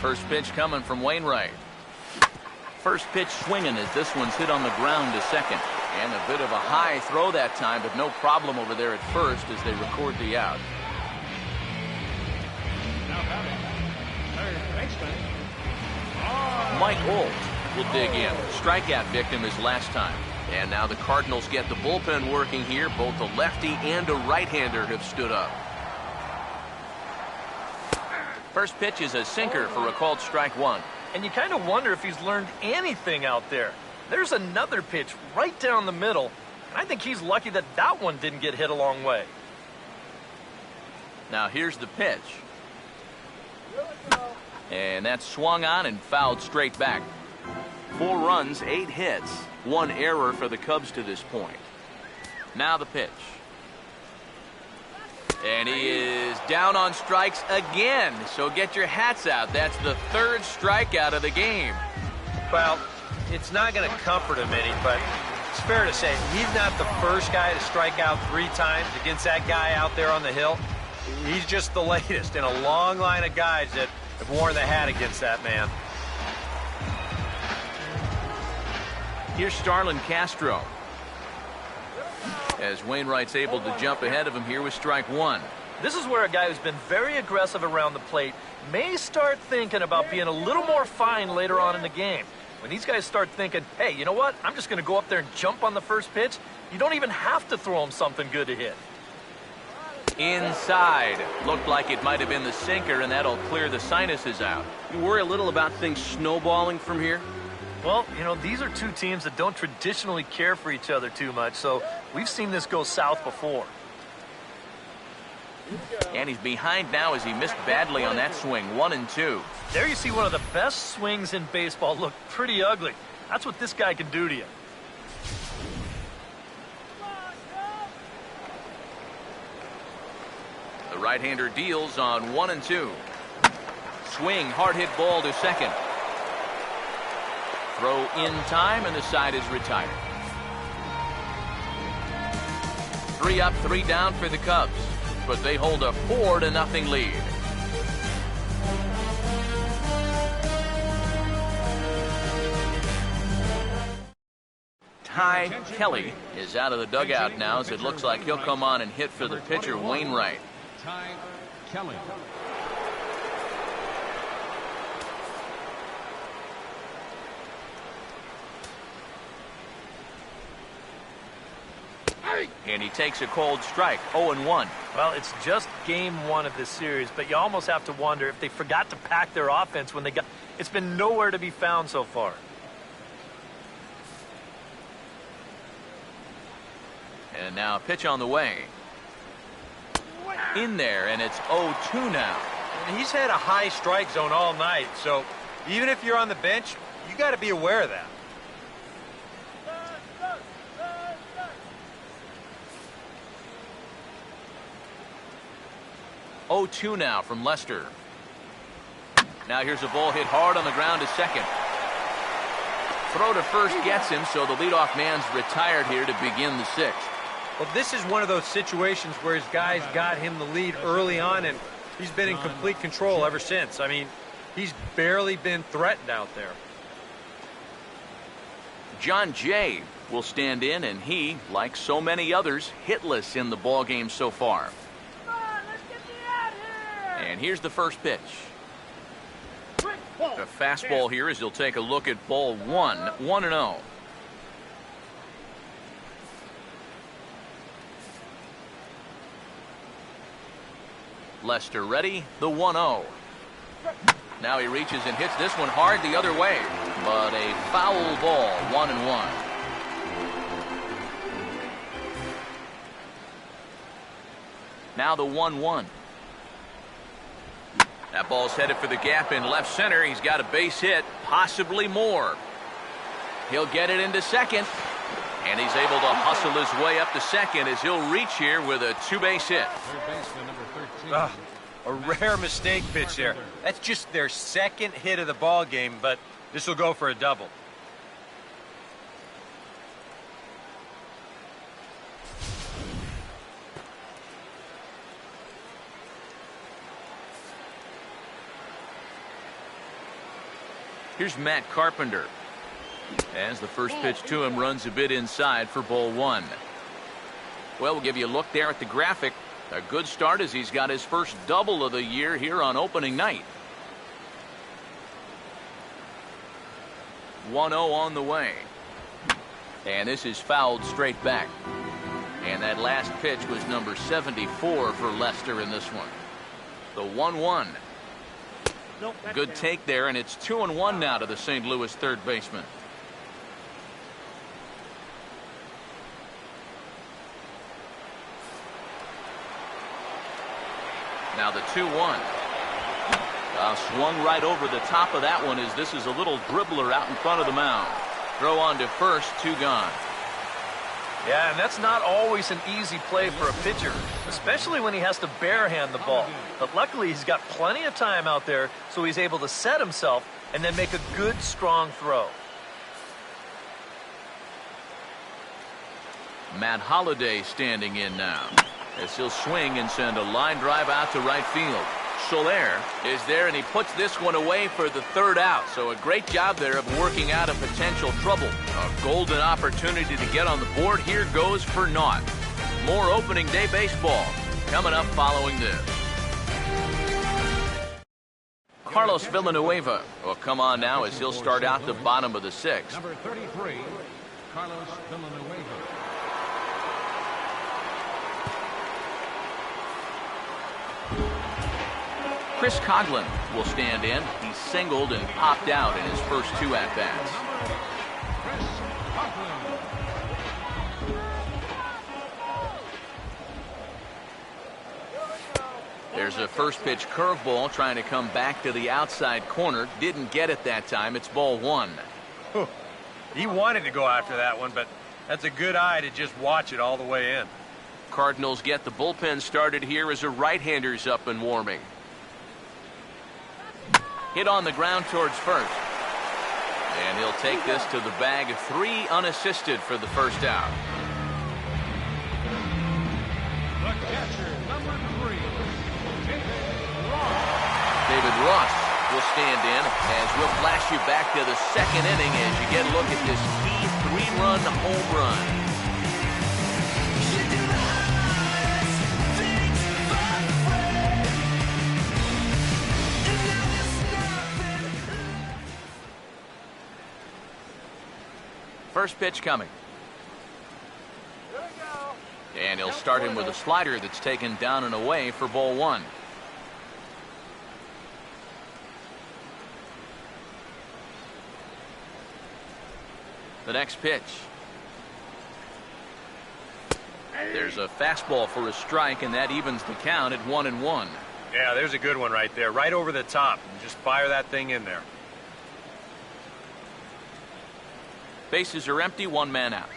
First pitch coming from Wainwright. First pitch swinging as this one's hit on the ground to second. And a bit of a high throw that time, but no problem over there at first as they record the out. Mike Holt will dig in. Strikeout victim his last time. And now the Cardinals get the bullpen working here. Both a lefty and a right-hander have stood up. First pitch is a sinker for a called strike 1. And you kind of wonder if he's learned anything out there. There's another pitch right down the middle, and I think he's lucky that that one didn't get hit a long way. Now here's the pitch. And that's swung on and fouled straight back. 4 runs, 8 hits, 1 error for the Cubs to this point. Now the pitch. And he is down on strikes again. So get your hats out. That's the third strikeout of the game. Well, it's not going to comfort him any, but it's fair to say he's not the first guy to strike out 3 times against that guy out there on the hill. He's just the latest in a long line of guys that have worn the hat against that man. Here's Starlin Castro, as Wainwright's able to jump ahead of him here with strike 1. This is where a guy who's been very aggressive around the plate may start thinking about being a little more fine later on in the game. When these guys start thinking, hey, you know what? I'm just going to go up there and jump on the first pitch. You don't even have to throw him something good to hit. Inside. Looked like it might have been the sinker, and that'll clear the sinuses out. You worry a little about things snowballing from here? Well, you know, these are two teams that don't traditionally care for each other too much, so we've seen this go south before. And he's behind now as he missed badly on that swing. 1-2. There you see one of the best swings in baseball look pretty ugly. That's what this guy can do to you. The right-hander deals on 1-2. Swing, hard hit ball to second. Throw in time, and the side is retired. 3 up, 3 down for the Cubs, but they hold a 4-0 lead. Ty Kelly is out of the dugout now, as it looks like he'll come on and hit for the pitcher, Wainwright. Ty Kelly. And he takes a cold strike, 0-1. Well, it's just game 1 of this series, but you almost have to wonder if they forgot to pack their offense when they got... It's been nowhere to be found so far. And now a pitch on the way. In there, and it's 0-2 now. And he's had a high strike zone all night, so even if you're on the bench, you got to be aware of that. Oh, 2 now from Lester. Now here's a ball hit hard on the ground to second. Throw to first gets him, so the leadoff man's retired here to begin the 6th. Well, this is one of those situations where his guys got him the lead early on, and he's been in complete control ever since. I mean, he's barely been threatened out there. John Jay will stand in, and he, like so many others, hitless in the ballgame so far. And here's the first pitch. A fastball here as he'll take a look at ball 1, 1-0. Lester ready, the 1-0. Now he reaches and hits this one hard the other way, but a foul ball, 1-1. Now the 1-1. That ball's headed for the gap in left center. He's got a base hit, possibly more. He'll get it into second, and he's able to hustle his way up to second as he'll reach here with a 2-base hit. A rare mistake pitch there. That's just their second hit of the ball game, but this will go for a double. Here's Matt Carpenter, as the first pitch to him runs a bit inside for ball 1. Well, we'll give you a look there at the graphic. A good start as he's got his first double of the year here on opening night. 1-0 on the way. And this is fouled straight back. And that last pitch was number 74 for Lester in this one. The 1-1. Good take there, and it's 2-1 now to the St. Louis third baseman. Now the 2-1. Swung right over the top of that one as this is a little dribbler out in front of the mound. Throw on to first, 2 gone. Yeah, and that's not always an easy play for a pitcher, especially when he has to barehand the ball. But luckily, he's got plenty of time out there, so he's able to set himself and then make a good, strong throw. Matt Holliday standing in now, as he'll swing and send a line drive out to right field. Soler is there, and he puts this one away for the third out. So a great job there of working out a potential trouble. A golden opportunity to get on the board here goes for naught. More opening day baseball coming up following this. Carlos Villanueva will come on now as he'll start out the bottom of the sixth. Number 33, Carlos Villanueva. Chris Coghlan will stand in. He singled and popped out in his first two at-bats. There's a first pitch curveball trying to come back to the outside corner. Didn't get it that time. It's ball one. He wanted to go after that one, but that's a good eye to just watch it all the way in. Cardinals get the bullpen started here as a right-hander's up and warming. Hit on the ground towards first. And he'll take this to the bag of three unassisted for the first out. The catcher, number 3, David Ross will stand in as we'll flash you back to the second inning as you get a look at this key three-run home run. First pitch coming. And he'll start him with a slider that's taken down and away for ball one. The next pitch. There's a fastball for a strike, and that evens the count at 1-1. Yeah, there's a good one right there, right over the top. Just fire that thing in there. Bases are empty, one man out.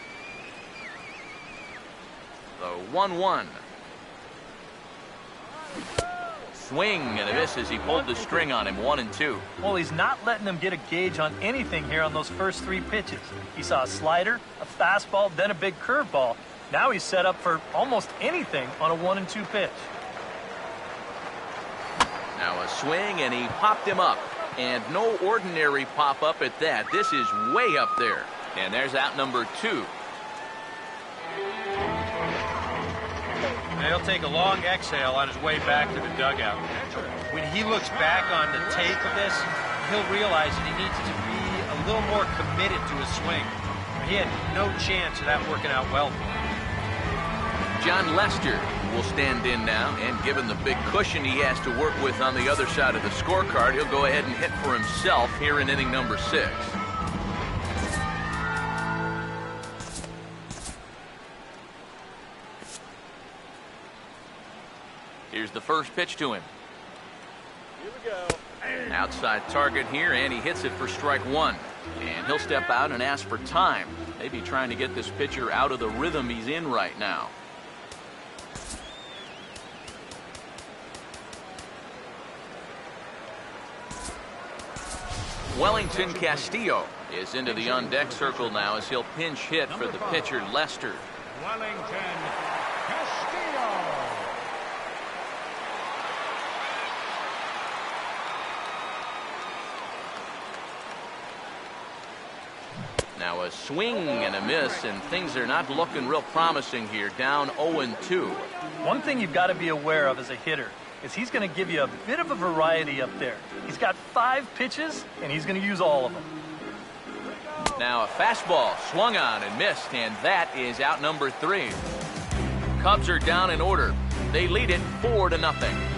The 1-1. Swing and a miss as he pulled the string on him, 1-2. Well, he's not letting them get a gauge on anything here on those first three pitches. He saw a slider, a fastball, then a big curveball. Now he's set up for almost anything on a 1-2 pitch. Now a swing, and he popped him up. And no ordinary pop-up at that. This is way up there. And there's out number 2. And he'll take a long exhale on his way back to the dugout. When he looks back on the tape of this, he'll realize that he needs to be a little more committed to his swing. He had no chance of that working out well for him. John Lester will stand in now, and given the big cushion he has to work with on the other side of the scorecard, he'll go ahead and hit for himself here in inning number 6. Here's the first pitch to him. Here we go. Outside target here, and he hits it for strike 1. And he'll step out and ask for time. Maybe trying to get this pitcher out of the rhythm he's in right now. Wellington Castillo is into the on-deck circle now as he'll pinch hit for the pitcher, Lester. Wellington Castillo. Now a swing and a miss, and things are not looking real promising here. Down 0-2. One thing you've got to be aware of as a hitter is he's going to give you a bit of a variety up there. He's got 5 pitches, and he's going to use all of them. Now a fastball swung on and missed, and that is out number 3. Cubs are down in order. They lead it 4-0.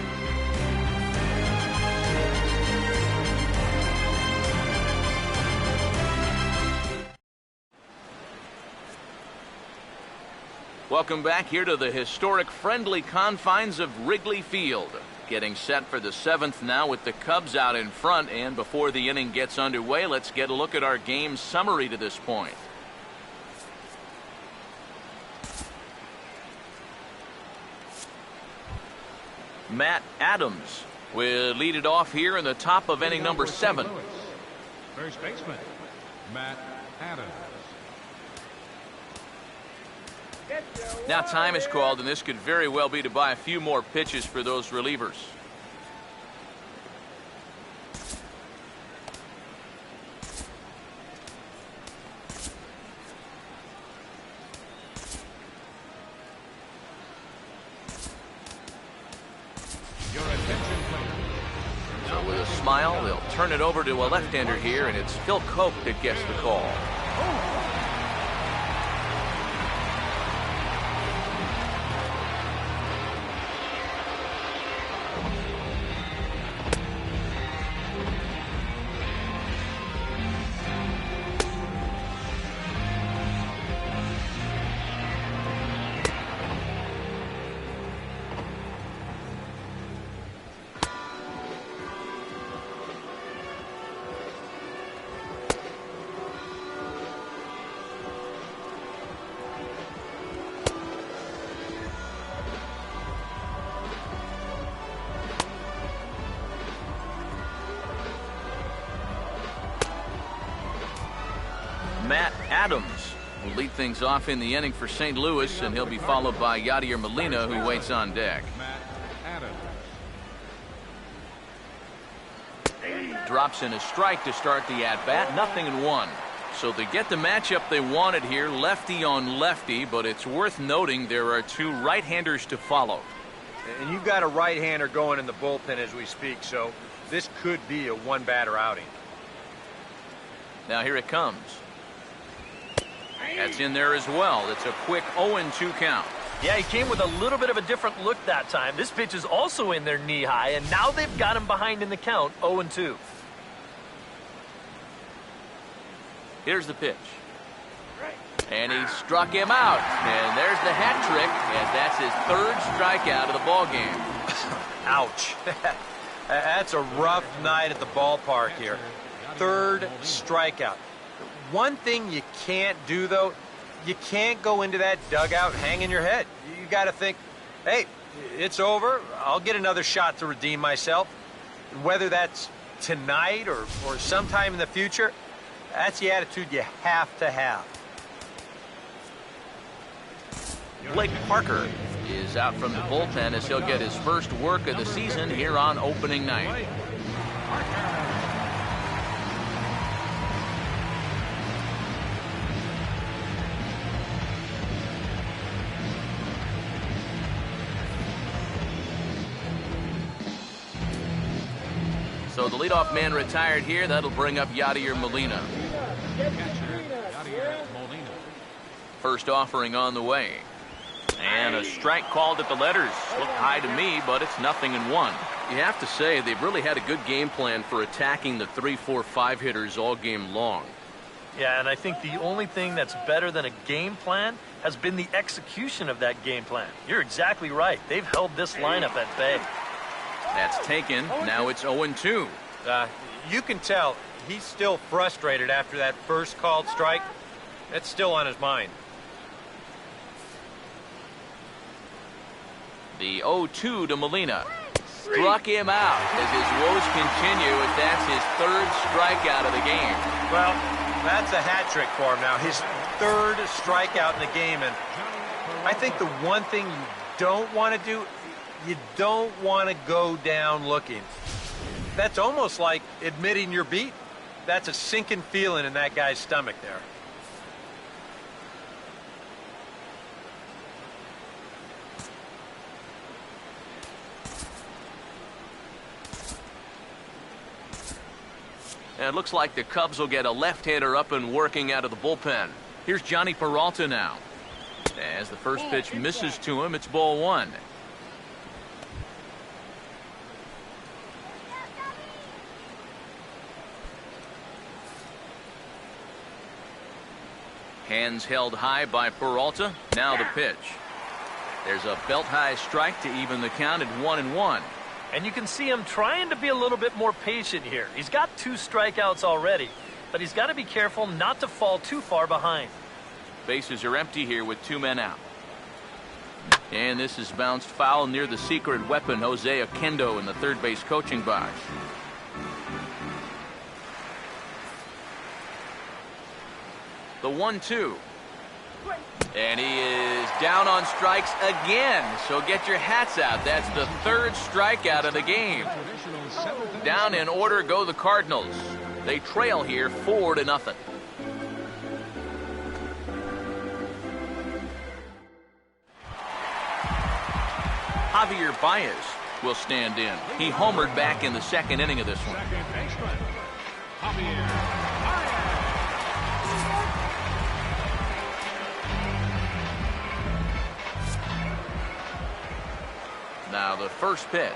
Welcome back here to the historic friendly confines of Wrigley Field. Getting set for the 7th now with the Cubs out in front, and before the inning gets underway, let's get a look at our game summary to this point. Matt Adams will lead it off here in the top of inning number 7. First baseman, Matt Adams. Now time is called, and this could very well be to buy a few more pitches for those relievers. So with a smile, they'll turn it over to a left-hander here, and it's Phil Koch that gets the call. Matt Adams will lead things off in the inning for St. Louis, and he'll be followed by Yadier Molina, who waits on deck. Drops in a strike to start the at-bat, 0-1. So they get the matchup they wanted here, lefty on lefty, but it's worth noting there are 2 right-handers to follow. And you've got a right-hander going in the bullpen as we speak, so this could be a one-batter outing. Now here it comes. That's in there as well. It's a quick 0-2 count. Yeah, he came with a little bit of a different look that time. This pitch is also in there knee-high, and now they've got him behind in the count, 0-2. Here's the pitch. And he struck him out. And there's the hat trick, and that's his 3rd strikeout of the ball game. Ouch. That's a rough night at the ballpark here. 3rd strikeout. One thing you can't do, though, you can't go into that dugout hanging your head. You got to think, hey, it's over. I'll get another shot to redeem myself. Whether that's tonight or sometime in the future, that's the attitude you have to have. Blake Parker is out from the bullpen as he'll get his first work of the season here on opening night. So the leadoff man retired here. That'll bring up Yadier Molina. First offering on the way. And a strike called at the letters. Looked high to me, but it's 0-1. You have to say they've really had a good game plan for attacking the 3, 4, 5 hitters all game long. Yeah, and I think the only thing that's better than a game plan has been the execution of that game plan. You're exactly right. They've held this lineup at bay. That's taken. Now it's 0-2. You can tell he's still frustrated after that first called strike. It's still on his mind. The 0-2 to Molina. Struck him out as his woes continue, as that's his 3rd strikeout of the game. Well, that's a hat trick for him now. His 3rd strikeout in the game. And I think the one thing you don't want to do, you don't want to go down looking. That's almost like admitting you're beat. That's a sinking feeling in that guy's stomach there. And it looks like the Cubs will get a left-hander up and working out of the bullpen. Here's Johnny Peralta now. As the first pitch misses to him, it's ball 1. Hands held high by Peralta. Now the pitch. There's a belt-high strike to even the count at 1-1. And you can see him trying to be a little bit more patient here. He's got 2 strikeouts already, but he's got to be careful not to fall too far behind. Bases are empty here with 2 men out. And this is bounced foul near the secret weapon, Jose Oquendo, in the third base coaching box. The 1-2. And he is down on strikes again. So get your hats out. That's the third strikeout of the game. Down in order go the Cardinals. They trail here 4-0. Javier Baez will stand in. He homered back in the second inning of this one. Now the first pitch.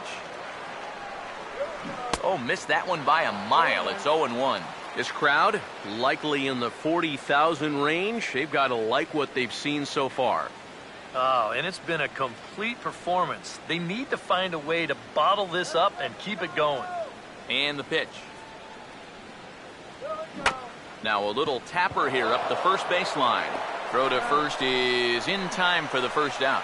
Oh, missed that one by a mile. It's 0-1. This crowd likely in the 40,000 range. They've got to like what they've seen so far. Oh, and it's been a complete performance. They need to find a way to bottle this up and keep it going. And the pitch. Now a little tapper here up the first baseline. Throw to first is in time for the first out.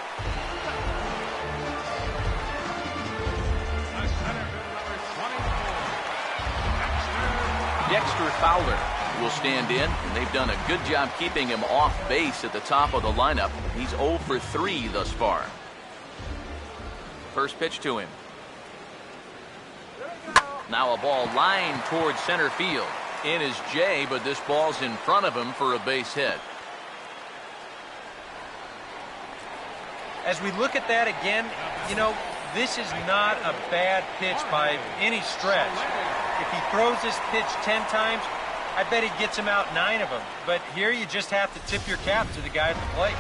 Dexter Fowler will stand in, and they've done a good job keeping him off base at the top of the lineup. He's 0 for 3 thus far. First pitch to him. Now a ball lined towards center field. In is Jay, but this ball's in front of him for a base hit. As we look at that again, you know, this is not a bad pitch by any stretch. If he throws this pitch 10 times, I bet he gets him out 9 of them. But here you just have to tip your cap to the guy at the plate.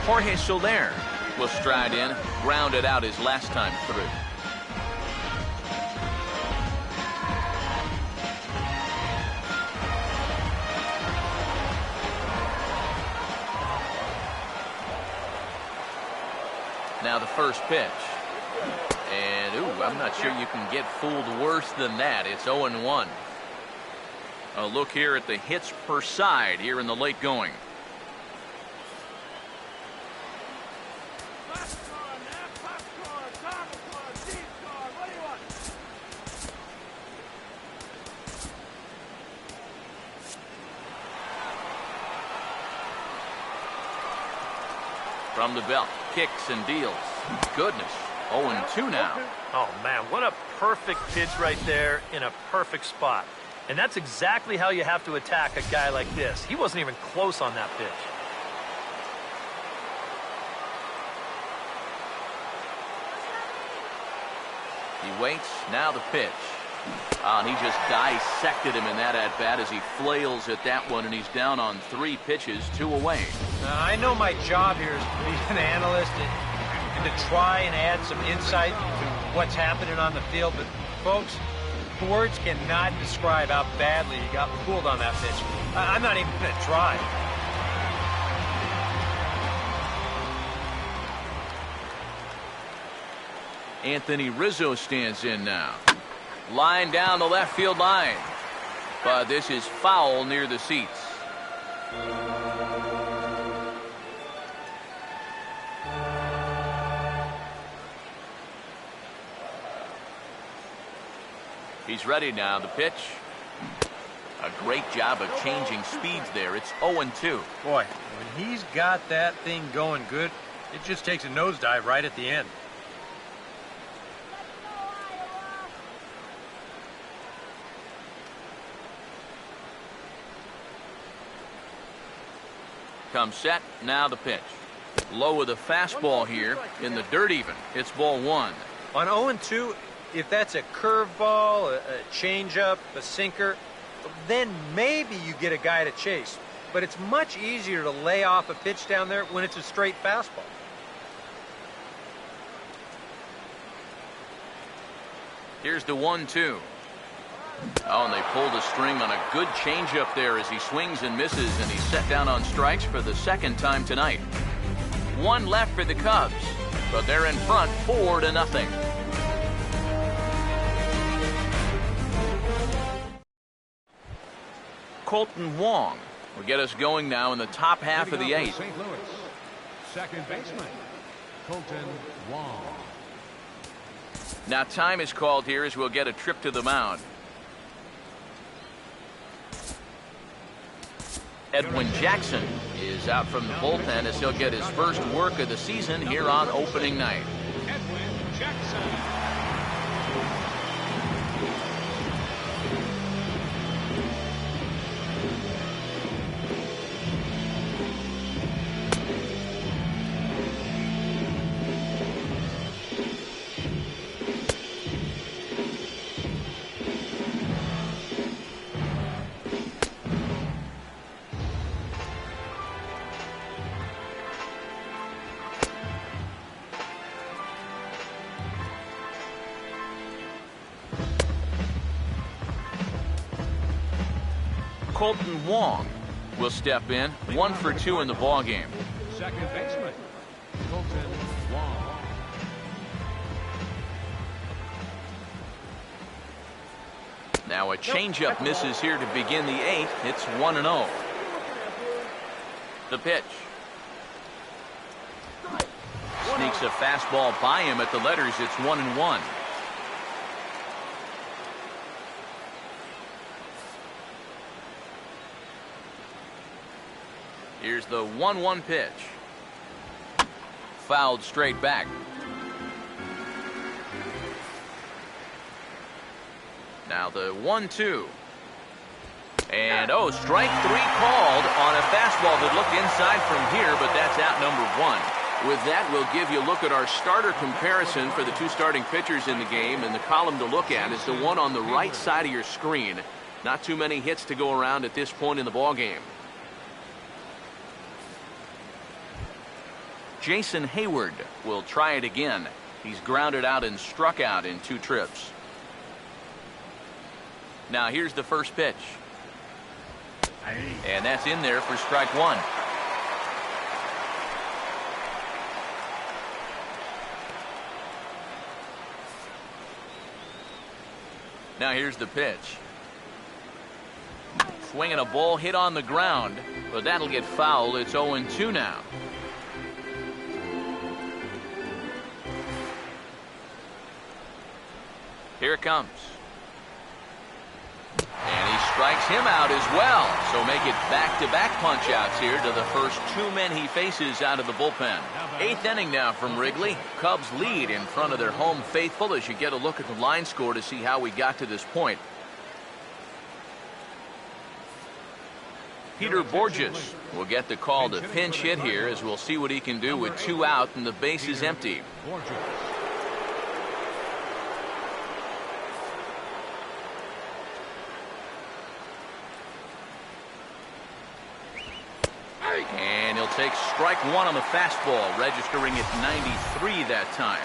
Jorge Soler will stride in, grounded out his last time through. Now the first pitch. And, ooh, I'm not sure you can get fooled worse than that. It's 0-1. A look here at the hits per side here in the late going. From the belt, kicks and deals. Goodness. 0-2 now. Oh, man, what a perfect pitch right there in a perfect spot. And that's exactly how you have to attack a guy like this. He wasn't even close on that pitch. He waits. Now the pitch. And he just dissected him in that at-bat as he flails at that one, and he's down on 3 pitches, 2 away. I know my job here is to be an analyst and to try and add some insight to what's happening on the field, but folks, words cannot describe how badly he got fooled on that pitch. I'm not even going to try. Anthony Rizzo stands in now. Line down the left field line. But this is foul near the seats. He's ready now. The pitch. A great job of changing speeds there. It's 0-2. Boy, when he's got that thing going good, it just takes a nosedive right at the end. Comes set. Now the pitch. Low with a fastball here in the dirt even. It's ball 1. On 0-2, if that's a curveball, a changeup, a sinker, then maybe you get a guy to chase. But it's much easier to lay off a pitch down there when it's a straight fastball. Here's the 1-2. Oh, and they pulled a string on a good changeup there as he swings and misses, and he's set down on strikes for the second time tonight. 1 left for the Cubs, but they're in front 4-0. Colton Wong will get us going now in the top half of the 8th. Second baseman, Colton Wong. Now time is called here as we'll get a trip to the mound. Edwin Jackson is out from the bullpen as he'll get his first work of the season here on opening night. Edwin Jackson. Colton Wong will step in, 1 for 2 in the ball game. Second baseman, Colton Wong. Now a changeup misses here to begin the 8th. It's 1-0. The pitch. Sneaks a fastball by him at the letters. It's 1-1. Here's the 1-1 pitch. Fouled straight back. Now the 1-2. And strike 3 called on a fastball that looked inside from here, but that's out number 1. With that, we'll give you a look at our starter comparison for the 2 starting pitchers in the game, and the column to look at is the one on the right side of your screen. Not too many hits to go around at this point in the ball game. Jason Hayward will try it again. He's grounded out and struck out in 2 trips. Now here's the first pitch. And that's in there for strike 1. Now here's the pitch. Swinging a ball hit on the ground, but that'll get fouled. It's 0-2 now. Here it comes. And he strikes him out as well. So make it back-to-back punch-outs here to the first 2 men he faces out of the bullpen. 8th inning now from Wrigley. Cubs lead in front of their home faithful as you get a look at the line score to see how we got to this point. Peter Borges will get the call to pinch hit here as we'll see what he can do with 2 out and the base is empty. And he'll take strike 1 on the fastball, registering at 93 that time.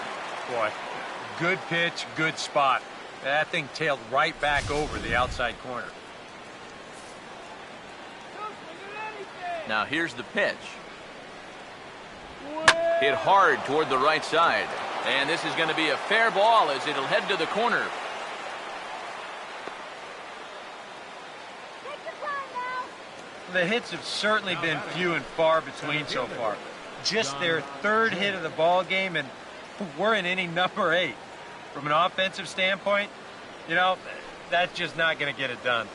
Boy, good pitch, good spot. That thing tailed right back over the outside corner. Now here's the pitch. Hit hard toward the right side. And this is going to be a fair ball as it'll head to the corner. The hits have certainly been few and far between so far. Just their 3rd hit of the ball game, and we're in inning number 8. From an offensive standpoint, you know, that's just not going to get it done.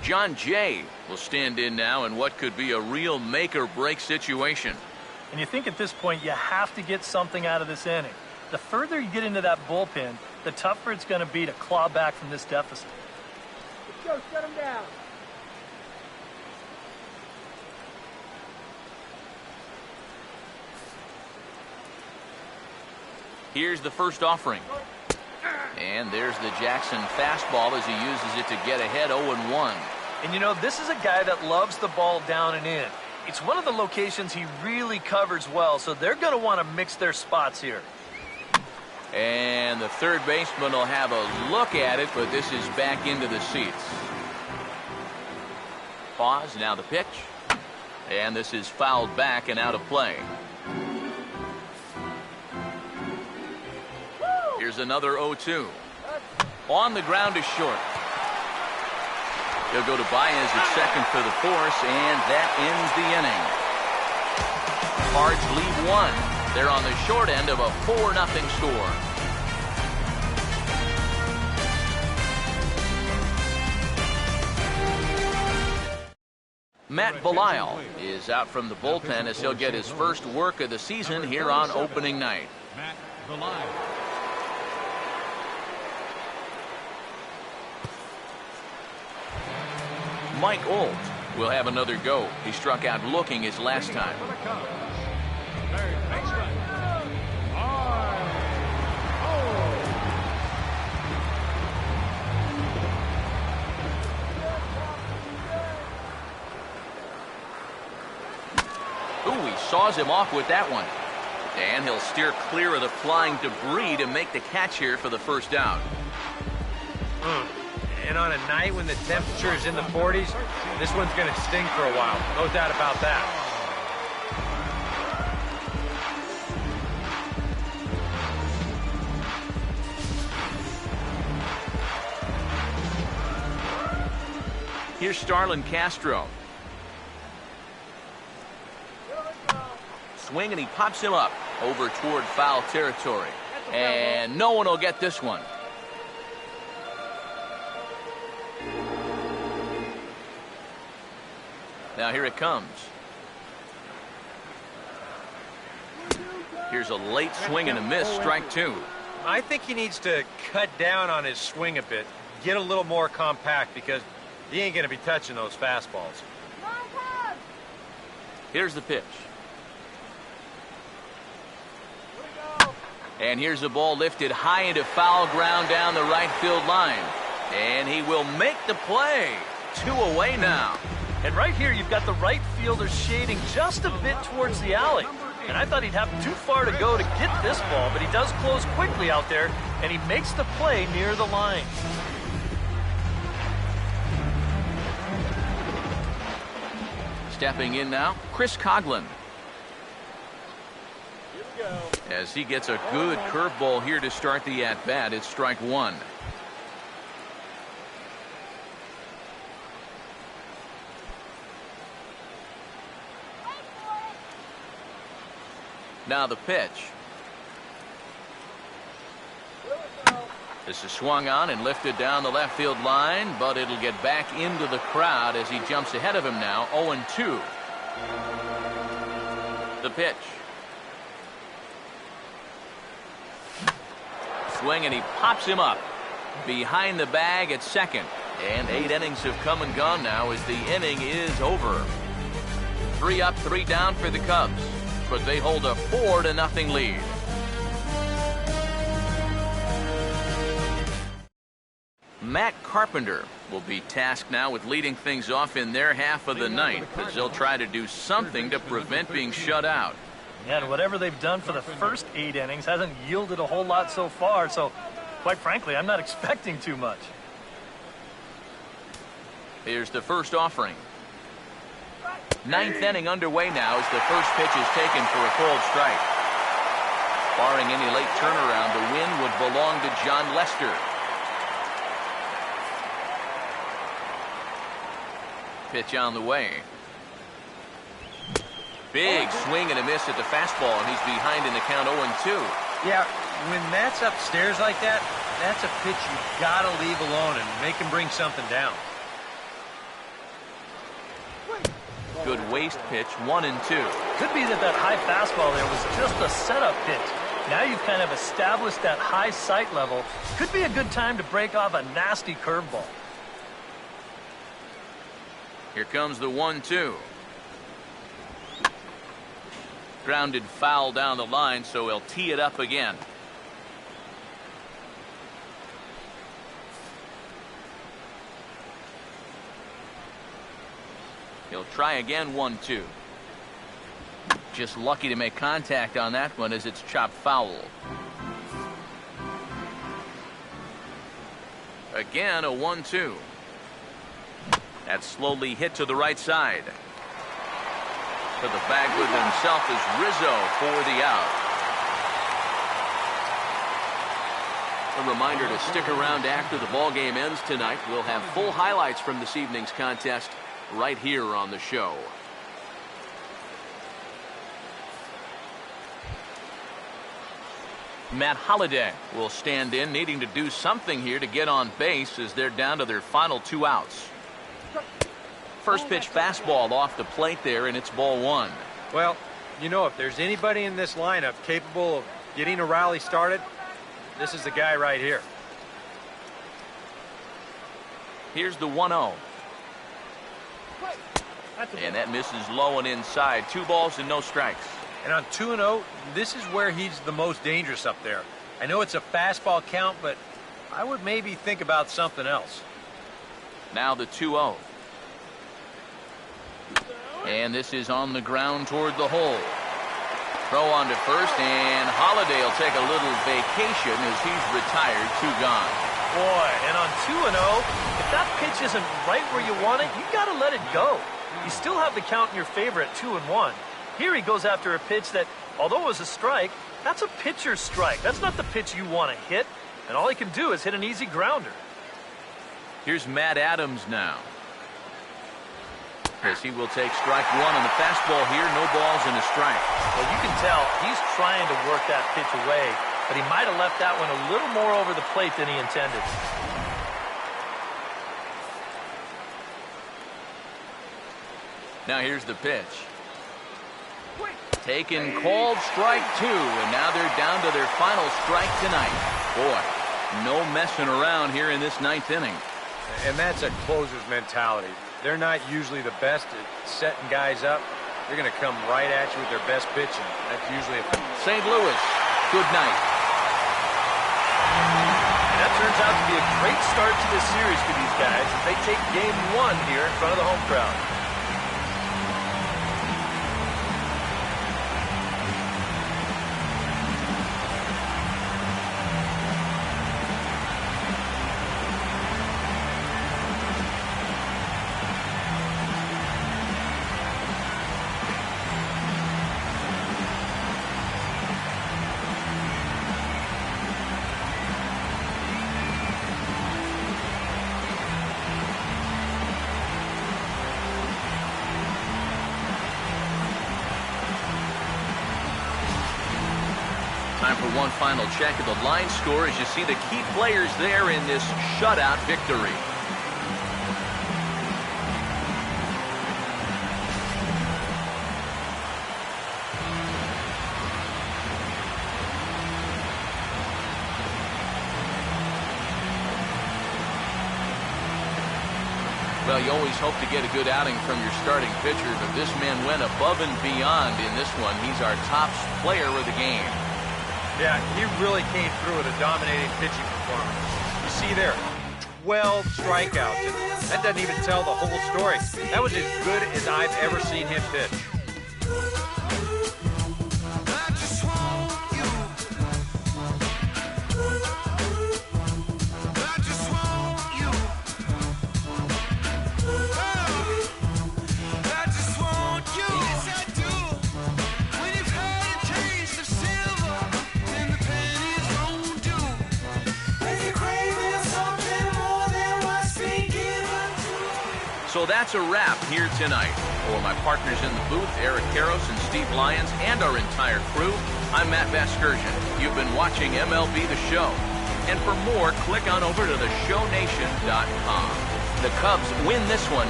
John Jay will stand in now in what could be a real make-or-break situation. And you think at this point you have to get something out of this inning. The further you get into that bullpen, the tougher it's going to be to claw back from this deficit. Let's go, shut him down. Here's the first offering. And there's the Jackson fastball as he uses it to get ahead 0-1. And you know, this is a guy that loves the ball down and in. It's one of the locations he really covers well, so they're going to want to mix their spots here. And the third baseman will have a look at it, but this is back into the seats. Pause, now the pitch. And this is fouled back and out of play. Here's another 0-2. On the ground is short. He'll go to Baez at second for the force, and that ends the inning. Cards lead 1. They're on the short end of a 4-0 score. Matt Belisle is out from the bullpen as he'll get his first work of the season here on opening night. Matt Belisle. Mike Olt will have another go. He struck out looking his last time. Third baseman. Ooh, he saws him off with that one. And he'll steer clear of the flying debris to make the catch here for the first out. And on a night when the temperature is in the 40s, this one's going to sting for a while. No doubt about that. Here's Starlin Castro. Swing, and he pops him up over toward foul territory. And no one will get this one. Now here it comes. Here's a late swing and a miss, strike 2. I think he needs to cut down on his swing a bit, get a little more compact, because he ain't going to be touching those fastballs. Here's the pitch. And here's the ball lifted high into foul ground down the right field line. And he will make the play. 2 away now. And right here, you've got the right fielder shading just a bit towards the alley. And I thought he'd have too far to go to get this ball, but he does close quickly out there, and he makes the play near the line. Stepping in now, Chris Coghlan. As he gets a good curveball here to start the at-bat, it's strike 1. Now the pitch. This is swung on and lifted down the left field line, but it'll get back into the crowd as he jumps ahead of him now, 0-2. The pitch. Swing, and he pops him up behind the bag at second. And 8 innings have come and gone now as the inning is over. 3 up, 3 down for the Cubs, but they hold a 4-0 lead. Matt Carpenter will be tasked now with leading things off in their half of the ninth, as they'll try to do something to prevent being shut out. Yeah, and whatever they've done for the first 8 innings hasn't yielded a whole lot so far, so quite frankly, I'm not expecting too much. Here's the first offering. 9th inning underway now as the first pitch is taken for a cold strike. Barring any late turnaround, the win would belong to John Lester. Pitch on the way. Big swing and a miss at the fastball, and he's behind in the count 0-2. Yeah, when Matt's upstairs like that, that's a pitch you gotta leave alone and make him bring something down. Good waste pitch, 1-2. Could be that high fastball there was just a setup pitch. Now you've kind of established that high sight level. Could be a good time to break off a nasty curveball. Here comes the 1-2. Grounded foul down the line, so he'll tee it up again. He'll try again, 1-2. Just lucky to make contact on that one as it's chopped foul. Again, a 1-2. That's slowly hit to the right side. To the bag with himself is Rizzo for the out. A reminder to stick around after the ball game ends tonight. We'll have full highlights from this evening's contest right here on the show. Matt Holliday will stand in, needing to do something here to get on base as they're down to their final 2 outs. First pitch fastball off the plate there, and it's ball 1. Well, you know, if there's anybody in this lineup capable of getting a rally started, this is the guy right here. Here's the 1-0. And that misses low and inside. 2 balls and no strikes. And on 2-0, this is where he's the most dangerous up there. I know it's a fastball count, but I would maybe think about something else. Now the 2-0. And this is on the ground toward the hole. Throw on to first, and Holliday will take a little vacation as he's retired. 2 gone. Boy, and on 2-0, if that pitch isn't right where you want it, you got to let it go. You still have the count in your favor at 2-1. Here he goes after a pitch that, although it was a strike, that's a pitcher's strike. That's not the pitch you want to hit, and all he can do is hit an easy grounder. Here's Matt Adams now. As he will take strike 1 on the fastball here. No balls and a strike. Well, you can tell he's trying to work that pitch away, but he might have left that one a little more over the plate than he intended. Now here's the pitch. Taken, called strike 2, and now they're down to their final strike tonight. Boy, no messing around here in this 9th inning. And that's a closer's mentality. They're not usually the best at setting guys up. They're going to come right at you with their best pitching. That's usually a... St. Louis, good night. And that turns out to be a great start to this series for these guys as they take game 1 here in front of the home crowd. Time for one final check of the line score as you see the key players there in this shutout victory. Well, you always hope to get a good outing from your starting pitcher, but this man went above and beyond in this one. He's our top player of the game. Yeah, he really came through with a dominating pitching performance. You see there, 12 strikeouts, and that doesn't even tell the whole story. That was as good as I've ever seen him pitch. So that's a wrap here tonight. For my partners in the booth, Eric Karros and Steve Lyons, and our entire crew, I'm Matt Vasgersian. You've been watching MLB The Show. And for more, click on over to theshownation.com. The Cubs win this one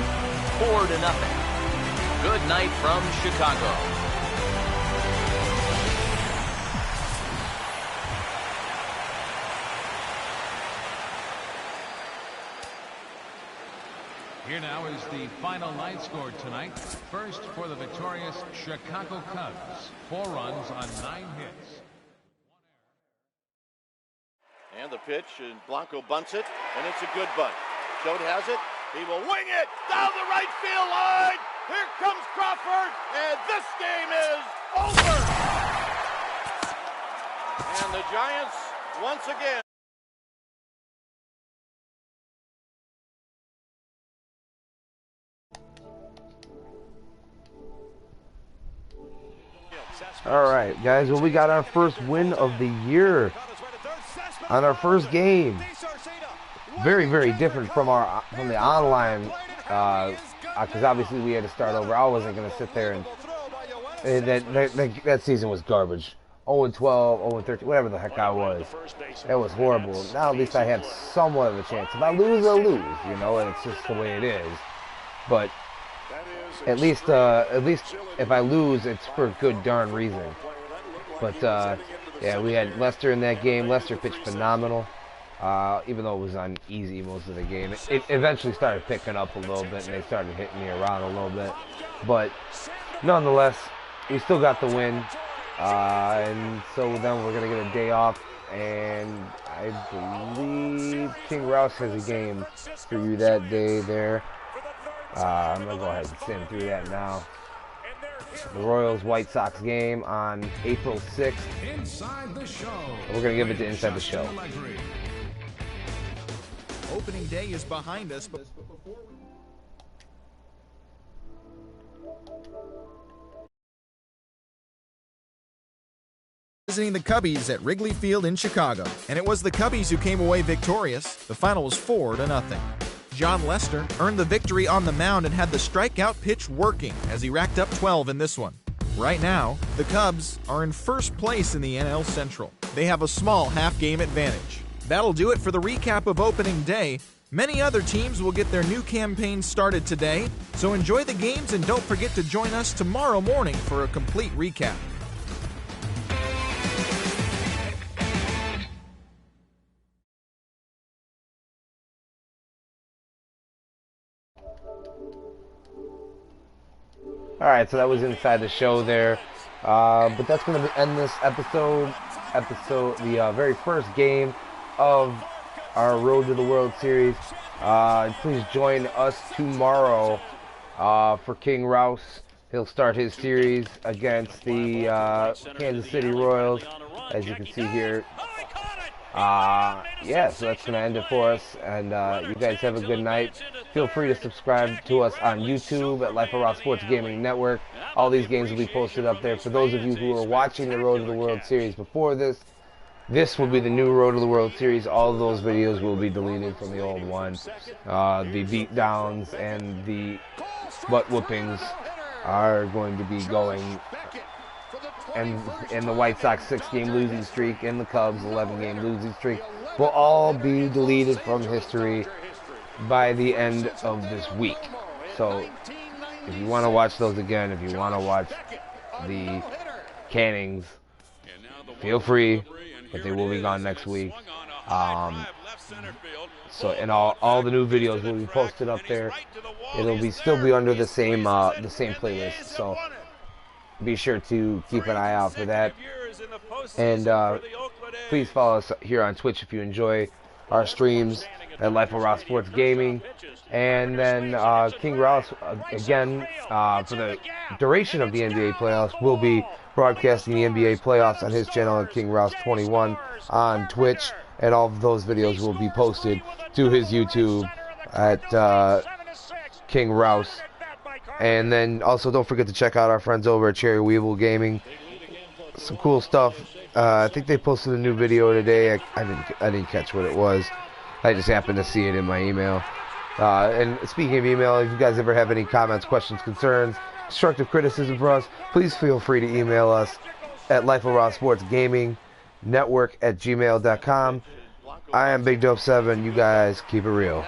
4-0. Good night from Chicago. Here now is the final line score tonight. First for the victorious Chicago Cubs. 4 runs on 9 hits. And the pitch, and Blanco bunts it, and it's a good bunt. Schode has it. He will wing it down the right field line. Here comes Crawford, and this game is over. And the Giants, once again. All right, guys. Well, we got our first win of the year on our first game. Very, very different from the online, because obviously we had to start over. I wasn't gonna sit there and that season was garbage. 0-12, 0-13, whatever the heck I was. It was horrible. Now at least I have somewhat of a chance. If I lose, I'll lose, you know, and it's just the way it is. But at least if I lose, it's for a good darn reason. But yeah, we had Lester in that game. Lester pitched phenomenal, even though it was uneasy most of the game. It eventually started picking up a little bit, and they started hitting me around a little bit. But nonetheless, we still got the win. And so then we're going to get a day off, and I believe King Rouse has a game for you that day there. I'm going to go ahead and send through that now. The Royals-White Sox game on April 6th. Inside the Show. We're going to give it to Inside the Show. Opening day is behind us, but before we... Visiting the Cubbies at Wrigley Field in Chicago, and it was the Cubbies who came away victorious. The final was 4-0. John Lester earned the victory on the mound and had the strikeout pitch working as he racked up 12 in this one. Right now, the Cubs are in first place in the NL Central. They have a small half-game advantage. That'll do it for the recap of opening day. Many other teams will get their new campaigns started today, so enjoy the games and don't forget to join us tomorrow morning for a complete recap. Alright, so that was Inside the Show there. But that's going to end this episode, the very first game of our Road to the World Series. Please join us tomorrow for King Rouse. He'll start his series against the Kansas City Royals, as you can see here. Yeah, so that's going to end it for us, and you guys have a good night. Feel free to subscribe to us on YouTube at Life of Raw Sports Gaming Network. All these games will be posted up there. For those of you who are watching the Road to the World Series before this, this will be the new Road to the World Series. All of those videos will be deleted from the old one. The beatdowns and the butt whoopings are going to be going, and the White Sox 6-game losing streak and the Cubs 11-game losing streak will all be deleted from history by the end of this week. So if you want to watch those again, if you want to watch the Cannings, feel free, but they will be gone next week. So and all the new videos will be posted up there. It'll be still be under the same playlist. So be sure to keep an eye out for that. And please follow us here on Twitch if you enjoy our streams at Life of Raw Sports Gaming. And then King Rouse, again, for the duration of the NBA playoffs, will be broadcasting the NBA playoffs on his channel at King Rouse 21 on Twitch. And all of those videos will be posted to his YouTube at King Rouse. And then also don't forget to check out our friends over at Cherry Weevil Gaming. Some cool stuff. I think they posted a new video today. I didn't catch what it was. I just happened to see it in my email. And speaking of email, if you guys ever have any comments, questions, concerns, constructive criticism for us, please feel free to email us at Life of Raw Sports Gaming Network at gmail.com. I am Big Dope 7. You guys keep it real.